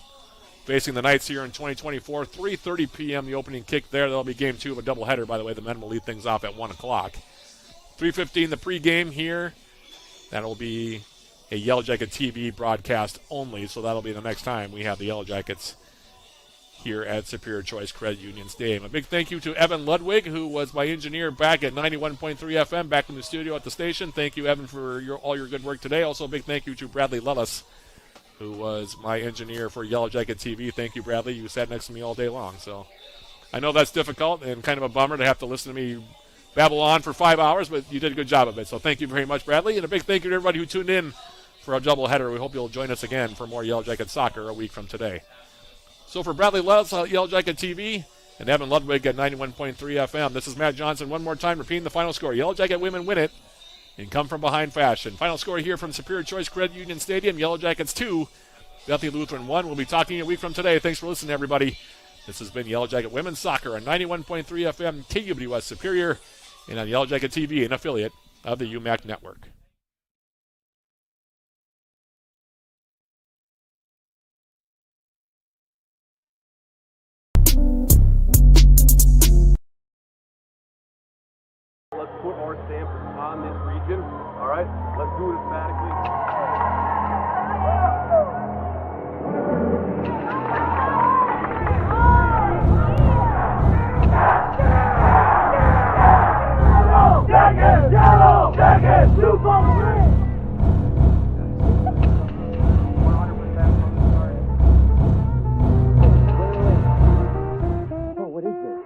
facing the Knights here in 2024. 3:30 p.m. the opening kick there. That'll be game 2 of a doubleheader, by the way. The men will lead things off at 1 o'clock. 3:15 the pregame here. That'll be a Yellow Jacket TV broadcast only, so that'll be the next time we have the Yellow Jackets here at Superior Choice Credit Union Stadium. A big thank you to Evan Ludwig, who was my engineer back at 91.3 FM, back in the studio at the station. Thank you, Evan, for all your good work today. Also, a big thank you to Bradley Lellis, who was my engineer for Yellow Jacket TV. Thank you, Bradley. You sat next to me all day long. So I know that's difficult and kind of a bummer to have to listen to me babble on for 5 hours, but you did a good job of it. So thank you very much, Bradley. And a big thank you to everybody who tuned in for our doubleheader. We hope you'll join us again for more Yellow Jacket soccer a week from today. So for Bradley Lellis, Yellow Jacket TV, and Evan Ludwig at 91.3 FM, this is Matt Johnson one more time repeating the final score. Yellow Jacket women win it in come-from-behind fashion. Final score here from Superior Choice Credit Union Stadium, Yellow Jackets 2, Bethany Lutheran 1. We'll be talking a week from today. Thanks for listening, everybody. This has been Yellow Jacket Women's Soccer on 91.3 FM, KUWS Superior, and on Yellow Jacket TV, an affiliate of the UMAC Network. Let's put our stamp on this region. All right, let's do it emphatically. Yellow Jackets, 2-3. Oh, what is this?